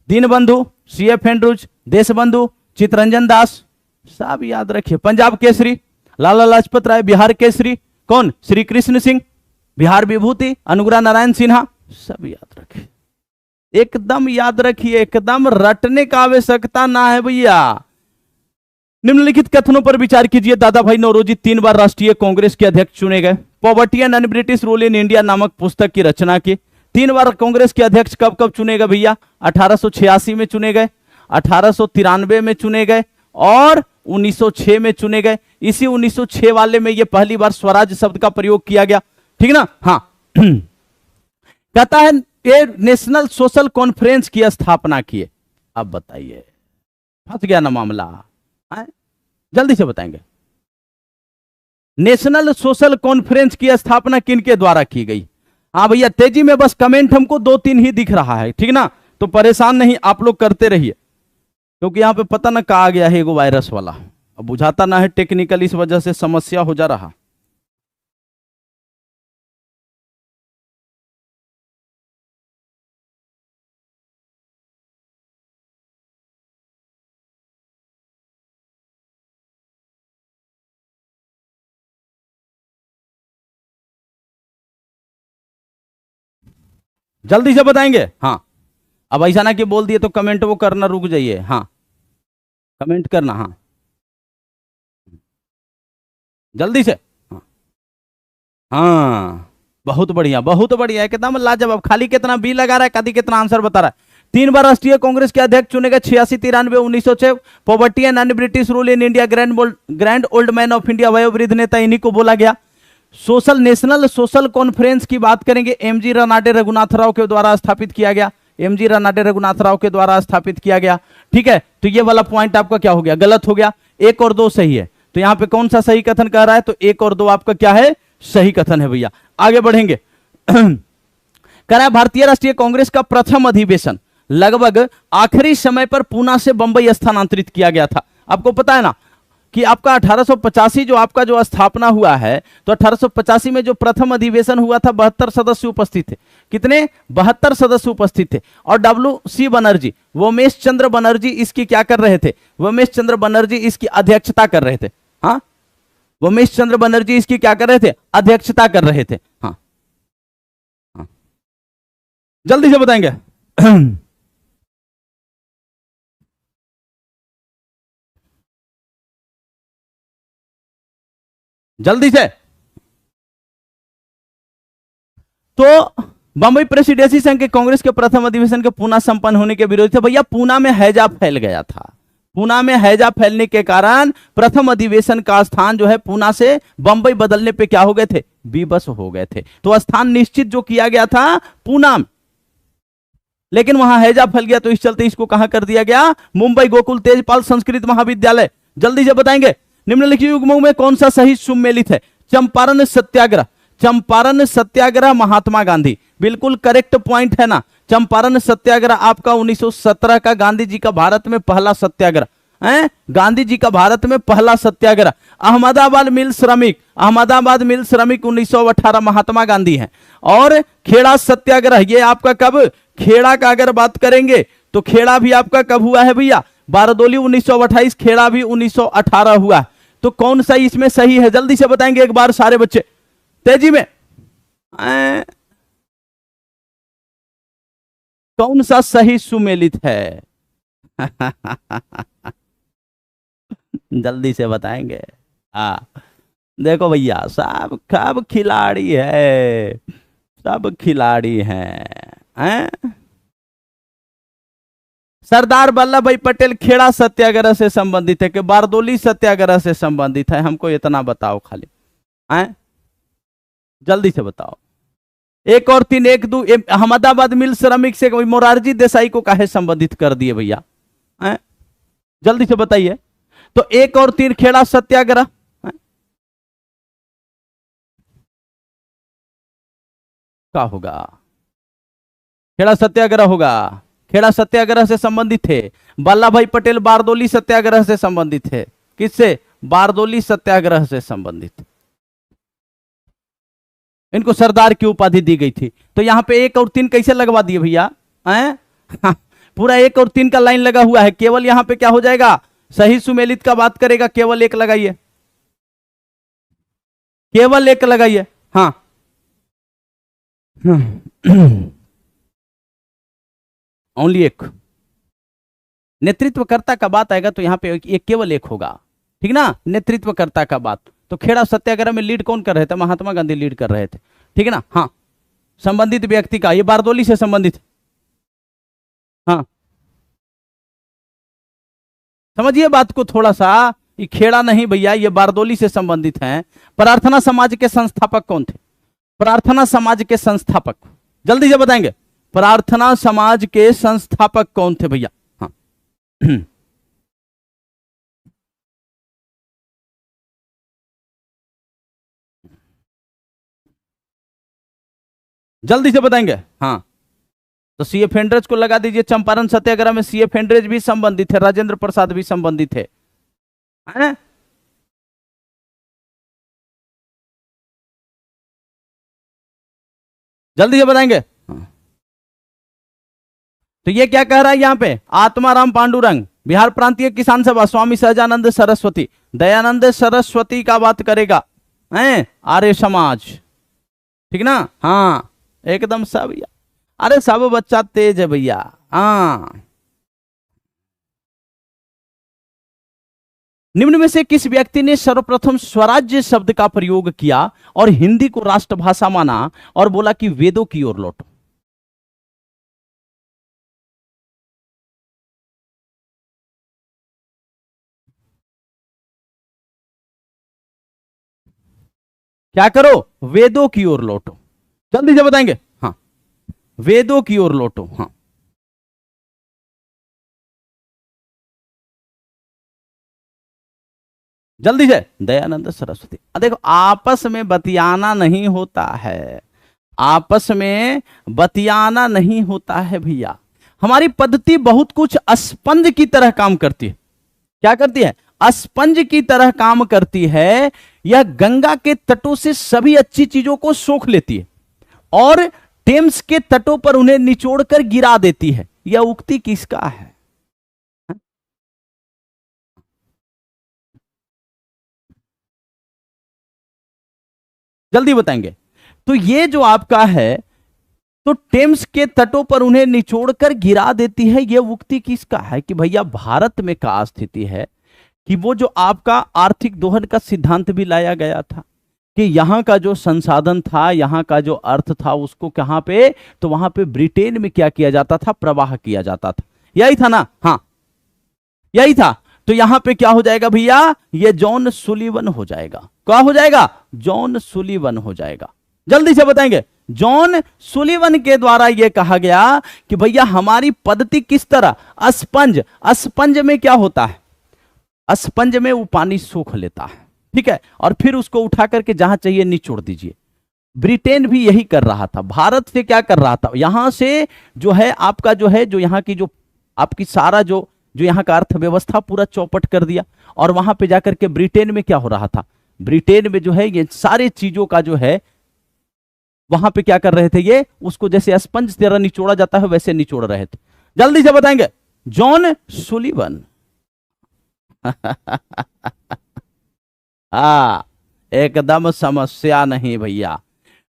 दीनबंधु CF एंड्रूज, देशबंधु चित्तरंजन दास, सब याद रखिए। पंजाब केसरी लाला लाजपत राय, बिहार केसरी कौन, श्री कृष्ण सिंह, बिहार विभूति अनुग्रह नारायण सिन्हा, सब याद रखिए, एकदम याद रखिए, एकदम रटने का आवश्यकता ना है भैया। निम्नलिखित कथनों पर विचार कीजिए। दादा भाई नौरोजी 3 बार राष्ट्रीय कांग्रेस के अध्यक्ष चुने गए। Poverty and un British rule in India नामक पुस्तक की रचना की। 3 बार कांग्रेस के अध्यक्ष कब कब चुने गए भैया, 1886 में चुने गए, 1893 में चुने गए और 1906 में चुने गए। इसी 1906 वाले में ये पहली बार स्वराज शब्द का प्रयोग किया गया, ठीक ना। हाँ कहता है ये नेशनल सोशल कॉन्फ्रेंस की स्थापना किए। अब बताइए, फंस गया ना मामला? जल्दी से बताएंगे। नेशनल सोशल कॉन्फ्रेंस की स्थापना किनके द्वारा की गई? हाँ भैया, तेजी में बस कमेंट हमको 2-3 ही दिख रहा है, ठीक ना? तो परेशान नहीं, आप लोग करते रहिए, क्योंकि यहां पे पता ना कहा गया है एगो वायरस वाला, अब बुझाता ना है टेक्निकल, इस वजह से समस्या हो जा रहा। जल्दी से बताएंगे। हाँ, अब ऐसा ना कि बोल दिए तो कमेंट वो करना रुक जाइए। हाँ, कमेंट करना। हाँ, जल्दी से। हाँ, हाँ, बहुत बढ़िया, बहुत बढ़िया, एकदम लाजवाब। खाली कितना बी लगा रहा है, कदी कितना आंसर बता रहा है। 3 बार राष्ट्रीय कांग्रेस के अध्यक्ष चुने गए, 86, 93, 1906। Poverty and un British rule in India, grand old man of India, वयोवृद्ध नेता, इन्हीं को बोला गया। सोशल नेशनल सोशल कॉन्फ्रेंस की बात करेंगे, एमजी रानाडे रघुनाथ राव के द्वारा स्थापित किया गया। एमजी रानाडे रघुनाथ राव के द्वारा स्थापित किया गया। ठीक है, तो ये वाला पॉइंट आपका क्या हो गया? गलत हो गया। 1 और 2 सही है, तो यहां पे कौन सा सही कथन कह रहा है? तो 1 और 2 आपका क्या है? सही कथन है भैया। आगे बढ़ेंगे। कह रहा है भारतीय राष्ट्रीय कांग्रेस का प्रथम अधिवेशन लगभग आखिरी समय पर पूना से बंबई स्थानांतरित किया गया था। आपको पता है ना कि आपका 1885 जो आपका जो स्थापना हुआ है, तो 1885 में जो प्रथम अधिवेशन हुआ था 72 सदस्य उपस्थित थे। कितने? 72 सदस्य उपस्थित थे। और WC बनर्जी, वोमेश चंद्र बनर्जी इसकी क्या कर रहे थे? वोमेश चंद्र बनर्जी इसकी अध्यक्षता कर रहे थे। हाँ, वोमेश चंद्र बनर्जी इसकी क्या कर रहे थे? अध्यक्षता कर रहे थे। हाँ, हाँ। जल्दी से बताएंगे। जल्दी से। तो बंबई प्रेसिडेंसी संघ के कांग्रेस के प्रथम अधिवेशन के पूना संपन्न होने के विरोध थे। भैया, पूना में हैजा फैल गया था। पूना में हैजा फैलने के कारण प्रथम अधिवेशन का स्थान जो है पूना से बंबई बदलने पे क्या हो गए थे? विवश हो गए थे। तो स्थान निश्चित जो किया गया था पूना में, लेकिन वहां हैजा फैल गया, तो इस चलते इसको कहां कर दिया गया? मुंबई गोकुल तेजपाल संस्कृत महाविद्यालय। जल्दी से बताएंगे, निम्नलिखित युग्मों में कौन सा सही सुमेलित है? चंपारण सत्याग्रह, चंपारण सत्याग्रह महात्मा गांधी, बिल्कुल करेक्ट पॉइंट है ना। चंपारण सत्याग्रह आपका 1917 का, गांधी जी का भारत में पहला सत्याग्रह है। गांधी जी का भारत में पहला सत्याग्रह। अहमदाबाद मिल श्रमिक, अहमदाबाद मिल श्रमिक 1918 महात्मा गांधी हैं। और खेड़ा सत्याग्रह ये आपका कब? खेड़ा का अगर बात करेंगे तो खेड़ा भी आपका कब हुआ है भैया? बारदोली 1928, खेड़ा भी 1918 हुआ। तो कौन सा इसमें सही है? जल्दी से बताएंगे एक बार सारे बच्चे, तेजी में। कौन सा सही सुमेलित है? जल्दी से बताएंगे। हाँ, देखो भैया, सब कब खिलाड़ी है, सब खिलाड़ी हैं। सरदार वल्लभ भाई पटेल खेड़ा सत्याग्रह से संबंधित है कि बारदोली सत्याग्रह से संबंधित है? हमको इतना बताओ खाली। हैं, जल्दी से बताओ। 1 और 3, 1, 2। अहमदाबाद मिल श्रमिक से मोरारजी देसाई को काहे संबंधित कर दिए भैया? हैं, जल्दी से बताइए। तो 1 और 3 खेड़ा सत्याग्रह। क्या होगा? खेड़ा सत्याग्रह होगा। खेड़ा सत्याग्रह से संबंधित थे। वल्लभ भाई पटेल बारदोली सत्याग्रह से संबंधित थे। किससे? बारदोली सत्याग्रह से संबंधित। इनको सरदार की उपाधि दी गई थी। तो यहां पे 1 और 3 कैसे लगवा दिए भैया? पूरा 1 और 3 का लाइन लगा हुआ है। केवल यहां पे क्या हो जाएगा? सही सुमेलित का बात करेगा, केवल 1 लगाइए, केवल 1 लगाइए। हाँ, ओनली 1। नेतृत्वकर्ता का बात आएगा तो यहां पे एक केवल 1 होगा, ठीक ना? नेतृत्वकर्ता का बात। तो खेड़ा सत्याग्रह में लीड कौन कर रहे थे? महात्मा गांधी लीड कर रहे थे, ठीक है ना? हाँ, संबंधित व्यक्ति का, ये बारदोली से संबंधित। हाँ, समझिए बात को थोड़ा सा। ये खेड़ा नहीं भैया, ये बारदोली से संबंधित हैं। प्रार्थना समाज के संस्थापक कौन थे? प्रार्थना समाज के संस्थापक, जल्दी से बताएंगे। प्रार्थना समाज के संस्थापक कौन थे भैया? हाँ जल्दी से बताएंगे। हाँ तो सीए फेंड्रेज को लगा दीजिए। चंपारण सत्याग्रह में सीए फेंड्रेज भी संबंधित थे, राजेंद्र प्रसाद भी संबंधित थे, हैं? जल्दी से बताएंगे। हाँ। तो ये क्या कह रहा है यहां पे? आत्माराम पांडुरंग, बिहार प्रांतीय किसान सभा, स्वामी सहजानंद सरस्वती, दयानंद सरस्वती का बात करेगा, हैं? आर्य समाज, ठीक ना? हाँ एकदम सब, अरे सब बच्चा तेज है भैया। हाँ निम्न में से किस व्यक्ति ने सर्वप्रथम स्वराज्य शब्द का प्रयोग किया और हिंदी को राष्ट्रभाषा माना और बोला कि वेदों की ओर लौटो? क्या करो? वेदों की ओर लौटो। जल्दी से बताएंगे। हाँ वेदों की ओर लौटो। हाँ जल्दी से। दयानंद सरस्वती। देखो आपस में बतियाना नहीं होता है, आपस में बतियाना नहीं होता है भैया। हमारी पद्धति बहुत कुछ स्पंज की तरह काम करती है। क्या करती है? स्पंज की तरह काम करती है। यह गंगा के तटों से सभी अच्छी चीजों को सोख लेती है और टेम्स के तटों पर उन्हें निचोड़कर गिरा देती है। यह उक्ति किसका है? जल्दी बताएंगे। तो ये जो आपका है, तो टेम्स के तटों पर उन्हें निचोड़कर गिरा देती है, यह उक्ति किसका है? कि भैया भारत में क्या स्थिति है कि वो जो आपका आर्थिक दोहन का सिद्धांत भी लाया गया था कि यहां का जो संसाधन था, यहां का जो अर्थ था, उसको कहां पे? तो वहां पे ब्रिटेन में क्या किया जाता था? प्रवाह किया जाता था। यही था ना? हाँ यही था। तो यहां पे क्या हो जाएगा भैया? ये जॉन सुलिवन हो जाएगा। क्या हो जाएगा? जॉन सुलिवन हो जाएगा। जल्दी से बताएंगे। जॉन सुलिवन के द्वारा यह कहा गया कि भैया हमारी पद्धति किस तरह? स्पंज। स्पंज में क्या होता है? स्पंज में वो पानी सोख लेता है, ठीक है, और फिर उसको उठा करके जहां चाहिए निचोड़ दीजिए। ब्रिटेन भी यही कर रहा था। भारत से क्या कर रहा था? यहां से जो है आपका जो है, जो यहां की जो आपकी सारा जो यहाँ का अर्थव्यवस्था पूरा चौपट कर दिया। और वहां पे जाकर के ब्रिटेन में क्या हो रहा था? ब्रिटेन में जो है ये सारी चीजों का जो है, वहां पे क्या कर रहे थे? ये उसको जैसे स्पंज तरह निचोड़ा जाता है वैसे निचोड़ रहे थे। जल्दी से बताएंगे। John Sullivan. एकदम समस्या नहीं भैया।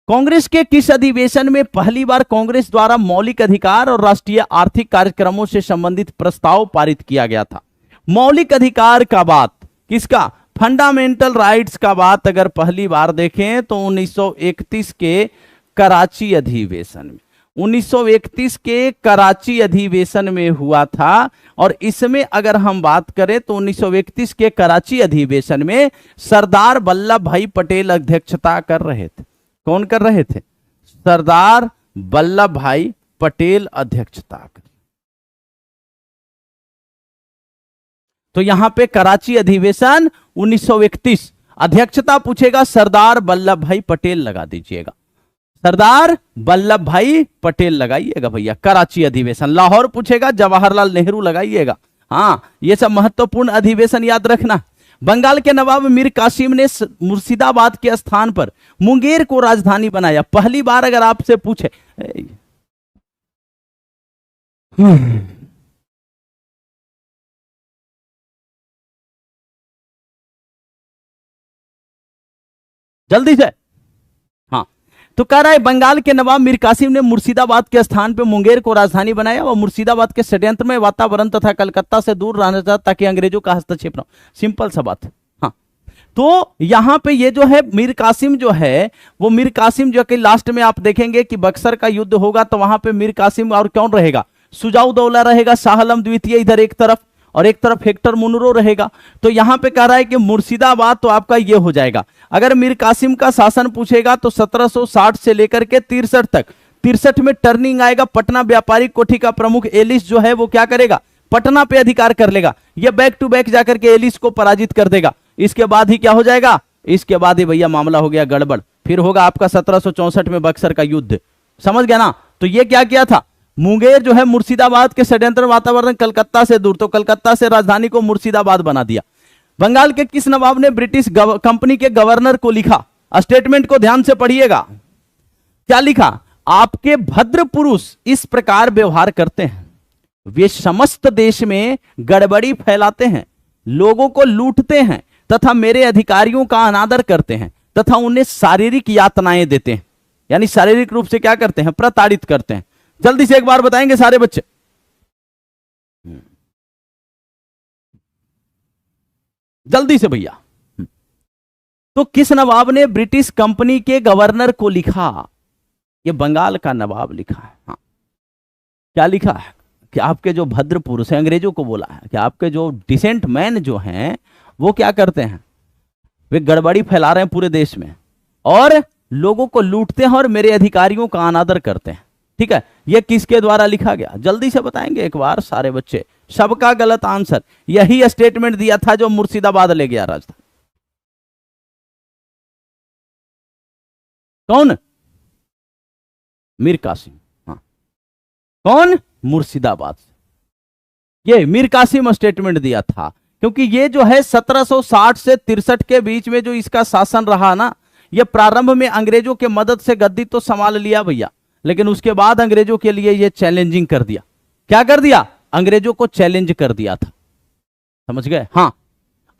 कांग्रेस के किस अधिवेशन में पहली बार कांग्रेस द्वारा मौलिक अधिकार और राष्ट्रीय आर्थिक कार्यक्रमों से संबंधित प्रस्ताव पारित किया गया था? मौलिक अधिकार का बात किसका? फंडामेंटल राइट्स का बात अगर पहली बार देखें तो 1931 के कराची अधिवेशन में, 1931 के कराची अधिवेशन में हुआ था। और इसमें अगर हम बात करें तो 1931 के कराची अधिवेशन में सरदार वल्लभ भाई पटेल अध्यक्षता कर रहे थे। कौन कर रहे थे? सरदार वल्लभ भाई पटेल अध्यक्षता कर। तो यहां पे कराची अधिवेशन 1931, अध्यक्षता पूछेगा सरदार वल्लभ भाई पटेल लगा दीजिएगा। सरदार वल्लभ भाई पटेल लगाइएगा भैया। कराची अधिवेशन। लाहौर पूछेगा जवाहरलाल नेहरू लगाइएगा। हाँ ये सब महत्वपूर्ण अधिवेशन याद रखना। बंगाल के नवाब मीर कासिम ने मुर्शिदाबाद के स्थान पर मुंगेर को राजधानी बनाया। पहली बार अगर आपसे पूछे जल्दी से। हाँ तो कह रहा है बंगाल के नवाब मीर कासिम ने मुर्शिदाबाद के स्थान पर मुंगेर को राजधानी बनाया और मुर्शिदाबाद के षड्यंत्र में वातावरण तथा कलकत्ता से दूर रहना था ताकि अंग्रेजों का हस्तक्षेप न हो। सिंपल सा बात। हाँ तो यहां पे ये जो है मीर कासिम जो है, वो मीर कासिम जो कि लास्ट में आप देखेंगे कि बक्सर का युद्ध होगा तो वहां पे मीर कासिम और कौन रहेगा? सुजाउद्दौला रहेगा, शाह आलम द्वितीय इधर एक तरफ और एक तरफ हेक्टर मुनरो रहेगा। तो यहां पे कह रहा है कि मुर्शिदाबाद तो आपका ये हो जाएगा। अगर मीर कासिम का शासन पूछेगा तो 1760 से लेकर के 63 तक 63 में टर्निंग आएगा, पटना व्यापारिक कोठी का प्रमुख एलिस जो है वो क्या करेगा, पटना पे अधिकार कर लेगा, ये बैक टू बैक जाकर के एलिस को पराजित कर देगा। इसके बाद ही क्या हो जाएगा, इसके बाद ही भैया मामला हो गया गड़बड़, फिर होगा आपका 1764 में बक्सर का युद्ध, समझ गया ना। तो ये क्या किया था, मुंगेर जो है मुर्शिदाबाद के षड्यंत्र वातावरण कलकत्ता से दूर, तो कलकत्ता से राजधानी को मुर्शिदाबाद बना दिया। बंगाल के किस नवाब ने ब्रिटिश कंपनी के गवर्नर को लिखा, स्टेटमेंट को ध्यान से पढ़िएगा, क्या लिखा, आपके भद्र पुरुष इस प्रकार व्यवहार करते हैं, वे समस्त देश में गड़बड़ी फैलाते हैं, लोगों को लूटते हैं तथा मेरे अधिकारियों का अनादर करते हैं तथा उन्हें शारीरिक यातनाएं देते हैं, यानी शारीरिक रूप से क्या करते हैं, प्रताड़ित करते हैं। जल्दी से एक बार बताएंगे सारे बच्चे, जल्दी से भैया। तो किस नवाब ने ब्रिटिश कंपनी के गवर्नर को लिखा, ये बंगाल का नवाब लिखा है। हाँ, क्या लिखा है कि आपके जो भद्र पुरुष हैं, अंग्रेजों को बोला है कि आपके जो डिसेंट मैन जो हैं वो क्या करते हैं, वे गड़बड़ी फैला रहे हैं पूरे देश में और लोगों को लूटते हैं और मेरे अधिकारियों का अनादर करते हैं। ठीक है, ये किसके द्वारा लिखा गया, जल्दी से बताएंगे एक बार सारे बच्चे। सबका गलत आंसर, यही स्टेटमेंट दिया था जो मुर्शिदाबाद ले गया राजधानी। कौन, मीर कासिम। हाँ, कौन, मुर्शिदाबाद से। ये मीर कासिम स्टेटमेंट दिया था, क्योंकि ये जो है 1760 से 63 के बीच में जो इसका शासन रहा ना, ये प्रारंभ में अंग्रेजों के मदद से गद्दी तो संभाल लिया भैया, लेकिन उसके बाद अंग्रेजों के लिए ये चैलेंजिंग कर दिया। क्या कर दिया, अंग्रेजों को चैलेंज कर दिया था, समझ गए। हाँ,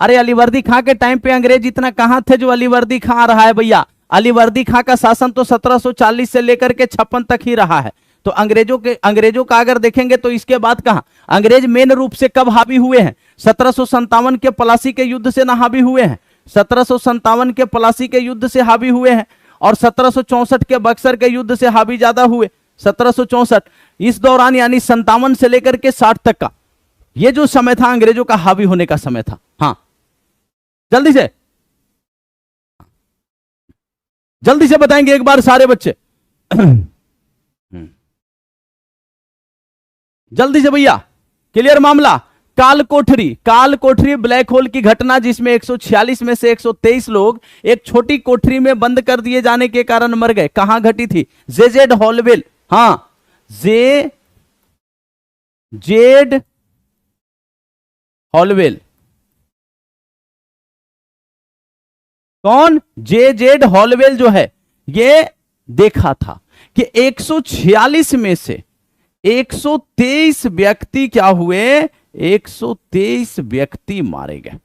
अरे अलीवर्दी खां के टाइम पे अंग्रेज इतना कहां थे जो अलीवर्दी खां आ रहा है भैया। अलीवर्दी खां का शासन तो 1740 से लेकर के 56 तक ही रहा है। तो अंग्रेजों का अगर देखेंगे तो इसके बाद कहां अंग्रेज मेन रूप से कब हावी हुए हैं, 1757 के प्लासी के युद्ध से ना हावी हुए हैं, 1757 के प्लासी के युद्ध से हावी हुए हैं और 1764 के बक्सर के युद्ध से हावी ज्यादा हुए। 1764 इस दौरान यानी 57 से लेकर के 60 तक का ये जो समय था अंग्रेजों का हावी होने का समय था। हाँ, जल्दी से बताएंगे एक बार सारे बच्चे जल्दी से भैया, क्लियर मामला। काल कोठरी ब्लैक होल की घटना, जिसमें 146 में से 123 लोग एक छोटी कोठरी में बंद कर दिए जाने के कारण मर गए, कहां घटी थी, जेजेड हॉलवेल। हाँ, जेड हॉलवेल। कौन, जेड हॉलवेल जो है ये देखा था कि 146 में से 123 व्यक्ति क्या हुए, 123 व्यक्ति मारे गए।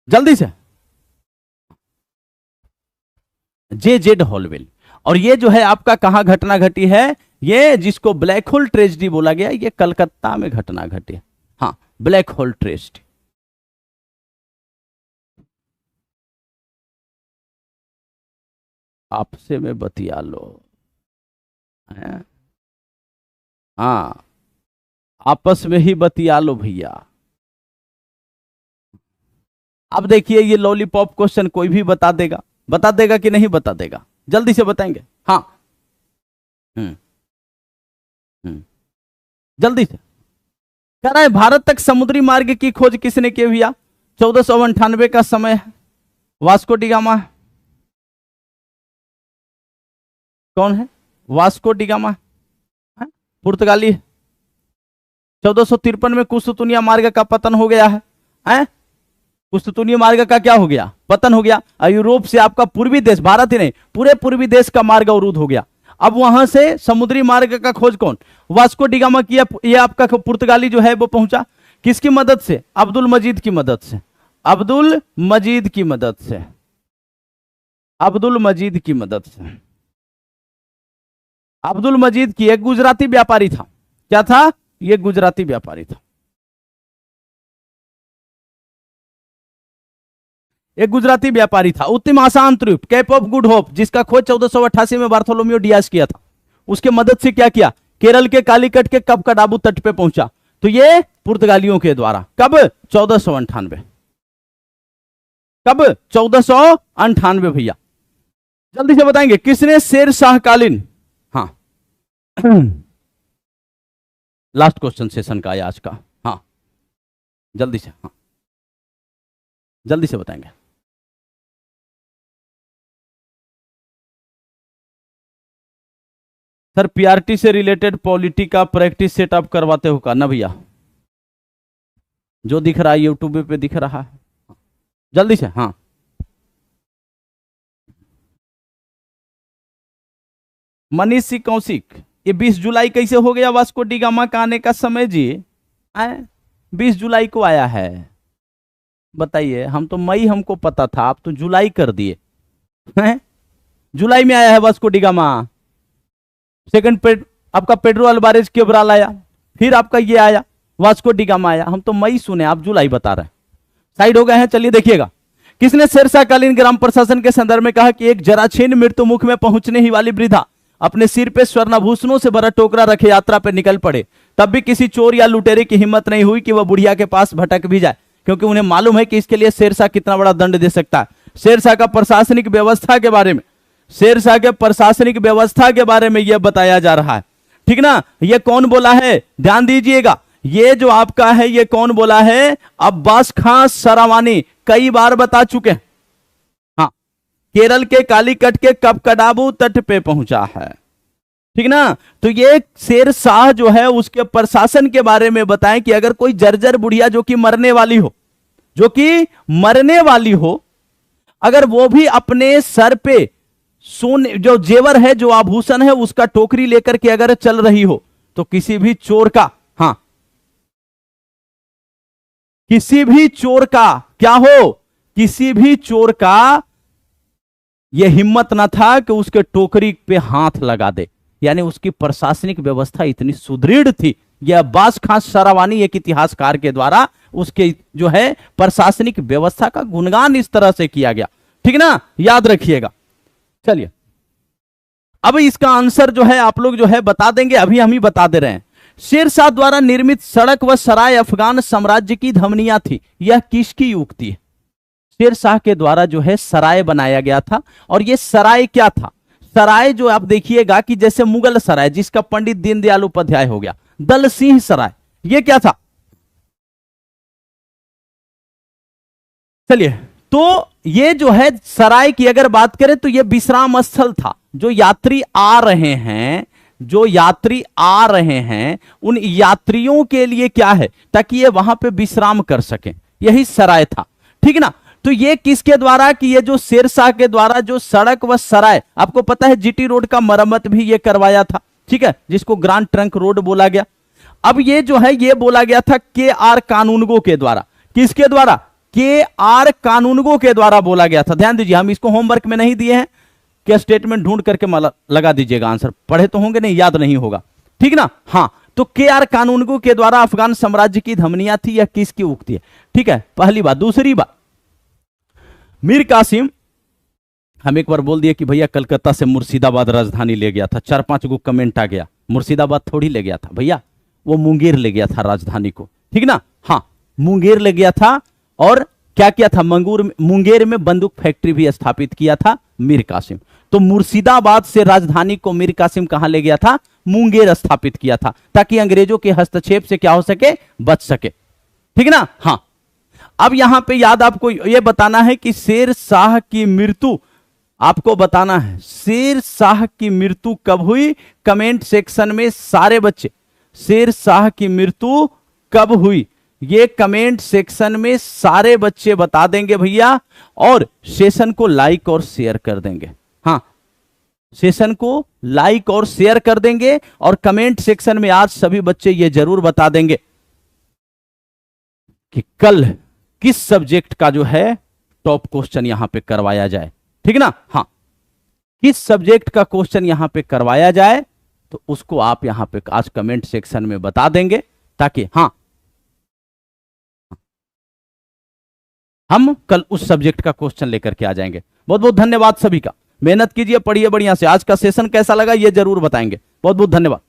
जल्दी से, जेड हॉलवेल। और ये जो है आपका कहां घटना घटी है, ये जिसको ब्लैक होल ट्रेजेडी बोला गया, ये कलकत्ता में घटना घटी है। हाँ, ब्लैक होल ट्रेजेडी। आपसे में बतिया लो, हाँ, आपस में ही बतिया लो भैया। अब देखिए ये लॉलीपॉप क्वेश्चन कोई भी बता देगा कि नहीं बता देगा, जल्दी से बताएंगे। हाँ, जल्दी से। कह रहा है भारत तक समुद्री मार्ग की खोज किसने की भैया, 1498 का समय है, वास्को डी गामा। कौन है, वास्को डी गामा, पुर्तगाली। 1453 में कुस्तुतुनिया मार्ग का पतन हो गया है, कुस्तुतुनिया मार्ग का क्या हो गया, पतन हो गया। यूरोप से आपका पूर्वी देश, भारत ही नहीं पूरे पूर्वी देश का मार्ग अवरुद्ध हो गया। अब वहां से समुद्री मार्ग का खोज कौन, वास्को डी गामा किया। ये आपका पुर्तगाली जो है वो पहुंचा किसकी मदद से, अब्दुल मजीद की मदद से, अब्दुल मजीद की मदद से, अब्दुल मजीद की मदद से। अब्दुल मजीद की एक गुजराती व्यापारी था, क्या था, ये गुजराती व्यापारी था, एक गुजराती व्यापारी था। उत्तम आसान द्वीप, कैप ऑफ गुड होप, जिसका खोज 1488 में बार्थोलोमियो डियाज किया था, उसके मदद से क्या किया, केरल के कालीकट के कब कडाबू तट पे पहुंचा, तो ये पुर्तगालियों के द्वारा, कब, 1498। कब? 1498 भैया। जल्दी से बताएंगे किसने शेर शाहकालीन, हाँ लास्ट क्वेश्चन सेशन का है आज का, हाँ जल्दी से, हाँ जल्दी से बताएंगे। सर पीआरटी से रिलेटेड पॉलिटी का प्रैक्टिस सेटअप करवाते हो का ना भैया? जो दिख रहा है यूट्यूब पे दिख रहा है, जल्दी से, हाँ मनीष सिंह कौशिक, ये 20 जुलाई कैसे हो गया वास्को डी गामा का आने का समय जी? 20 जुलाई को आया है, बताइए। हम तो मई हमको पता था, आप तो जुलाई कर दिए हैं। जुलाई में आया है वास्को डी गामा। सेकंड आपका पेड्रो अल्वारेज केब्राल आया, फिर आपका ये आया वास्को डी गामा आया। हम तो मई सुने, आप जुलाई बता रहे हैं। साइड हो गए हैं, चलिए देखिएगा। किसने शेरशाहकालीन ग्राम प्रशासन के संदर्भ में कहा कि एक जराछीन मृत्यु मुख में पहुंचने ही वाली वृद्धा अपने सिर पे स्वर्णाभूषणों से भरा टोकरा रखे यात्रा पे निकल पड़े, तब भी किसी चोर या लुटेरे की हिम्मत नहीं हुई कि वह बुढ़िया के पास भटक भी जाए, क्योंकि उन्हें मालूम है कि इसके लिए शेरशाह कितना बड़ा दंड दे सकता है। शेरशाह का प्रशासनिक व्यवस्था के बारे में, शेरशाह के प्रशासनिक व्यवस्था के बारे में यह बताया जा रहा है, ठीक ना। यह कौन बोला है, ध्यान दीजिएगा। ये जो आपका है ये कौन बोला है? अब्बास खां सरावानी, कई बार बता चुके हैं। हाँ, केरल के कालीकट के कपकडाबू तट पे पहुंचा है, ठीक ना। तो ये शेरशाह जो है उसके प्रशासन के बारे में बताएं कि अगर कोई जर्जर बुढ़िया जो कि मरने वाली हो, जो कि मरने वाली हो, अगर वो भी अपने सर पे सोने जो जेवर है, जो आभूषण है, उसका टोकरी लेकर के अगर चल रही हो, तो किसी भी चोर का, हाँ किसी भी चोर का क्या हो, किसी भी चोर का यह हिम्मत ना था कि उसके टोकरी पे हाथ लगा दे। यानी उसकी प्रशासनिक व्यवस्था इतनी सुदृढ़ थी। यह अब्बास खां सरावानी एक इतिहासकार के द्वारा उसके जो है प्रशासनिक व्यवस्था का गुणगान इस तरह से किया गया, ठीक ना, याद रखिएगा। चलिए अब इसका आंसर जो है आप लोग जो है बता देंगे, अभी हम ही बता दे रहे हैं। शेरशाह द्वारा निर्मित सड़क व सराय अफगान साम्राज्य की धमनियां थी, यह किसकी युक्ति है? शेरशाह के द्वारा जो है सराय बनाया गया था, और यह सराय क्या था? सराय जो आप देखिएगा कि जैसे मुगल सराय जिसका पंडित दीनदयाल उपाध्याय हो गया, दल सिंह सराय, यह क्या था? चलिए, तो ये जो है सराय की अगर बात करें तो यह विश्राम स्थल था। जो यात्री आ रहे हैं, जो यात्री आ रहे हैं, उन यात्रियों के लिए क्या है, ताकि ये वहां पे विश्राम कर सकें, यही सराय था, ठीक ना। तो ये किसके द्वारा, कि ये जो शेरशाह के द्वारा जो सड़क व सराय, आपको पता है जीटी रोड का मरम्मत भी ये करवाया था, ठीक है, जिसको ग्रांड ट्रंक रोड बोला गया। अब ये जो है ये बोला गया था के आर कानूनगो के द्वारा। किसके द्वारा? के आर कानूनगो के द्वारा बोला गया था। ध्यान दीजिए, हम इसको होमवर्क में नहीं दिए हैं, क्या स्टेटमेंट ढूंढ करके लगा दीजिएगा, आंसर पढ़े तो होंगे नहीं, याद नहीं होगा, ठीक ना। हाँ, तो के आर कानूनगो के द्वारा अफगान साम्राज्य की धमनियां थी, यह किसकी उक्ति है? ठीक है, पहली बात। दूसरी बात, मीर कासिम, हम एक बार बोल दिए कि भैया कलकत्ता से मुर्शिदाबाद राजधानी ले गया था, 4-5 गो कमेंट आ गया, मुर्शिदाबाद थोड़ी ले गया था भैया, वो मुंगेर ले गया था राजधानी को, ठीक ना। हाँ, मुंगेर ले गया था, और क्या किया था, मुंगेर में बंदूक फैक्ट्री भी स्थापित किया था मीर कासिम। तो मुर्शिदाबाद से राजधानी को मीर कासिम कहां ले गया था? मुंगेर स्थापित किया था, ताकि अंग्रेजों के हस्तक्षेप से क्या हो सके, बच सके, ठीक ना। हाँ, अब यहां पे याद आपको यह बताना है कि शेरशाह की मृत्यु, आपको बताना है शेरशाह की मृत्यु कब हुई। कमेंट सेक्शन में सारे बच्चे शेरशाह की मृत्यु कब हुई, ये कमेंट सेक्शन में सारे बच्चे बता देंगे भैया, और सेशन को लाइक और शेयर कर देंगे। हाँ, सेशन को लाइक और शेयर कर देंगे, और कमेंट सेक्शन में आज सभी बच्चे ये जरूर बता देंगे कि कल किस सब्जेक्ट का जो है टॉप क्वेश्चन यहां पे करवाया जाए, ठीक ना। हाँ, किस सब्जेक्ट का क्वेश्चन यहां पे करवाया जाए, तो उसको आप यहां पे आज कमेंट सेक्शन में बता देंगे, ताकि हाँ हम कल उस सब्जेक्ट का क्वेश्चन लेकर के आ जाएंगे। बहुत बहुत धन्यवाद सभी का, मेहनत कीजिए, पढ़िए बढ़िया से। आज का सेशन कैसा लगा ये जरूर बताएंगे। बहुत बहुत धन्यवाद।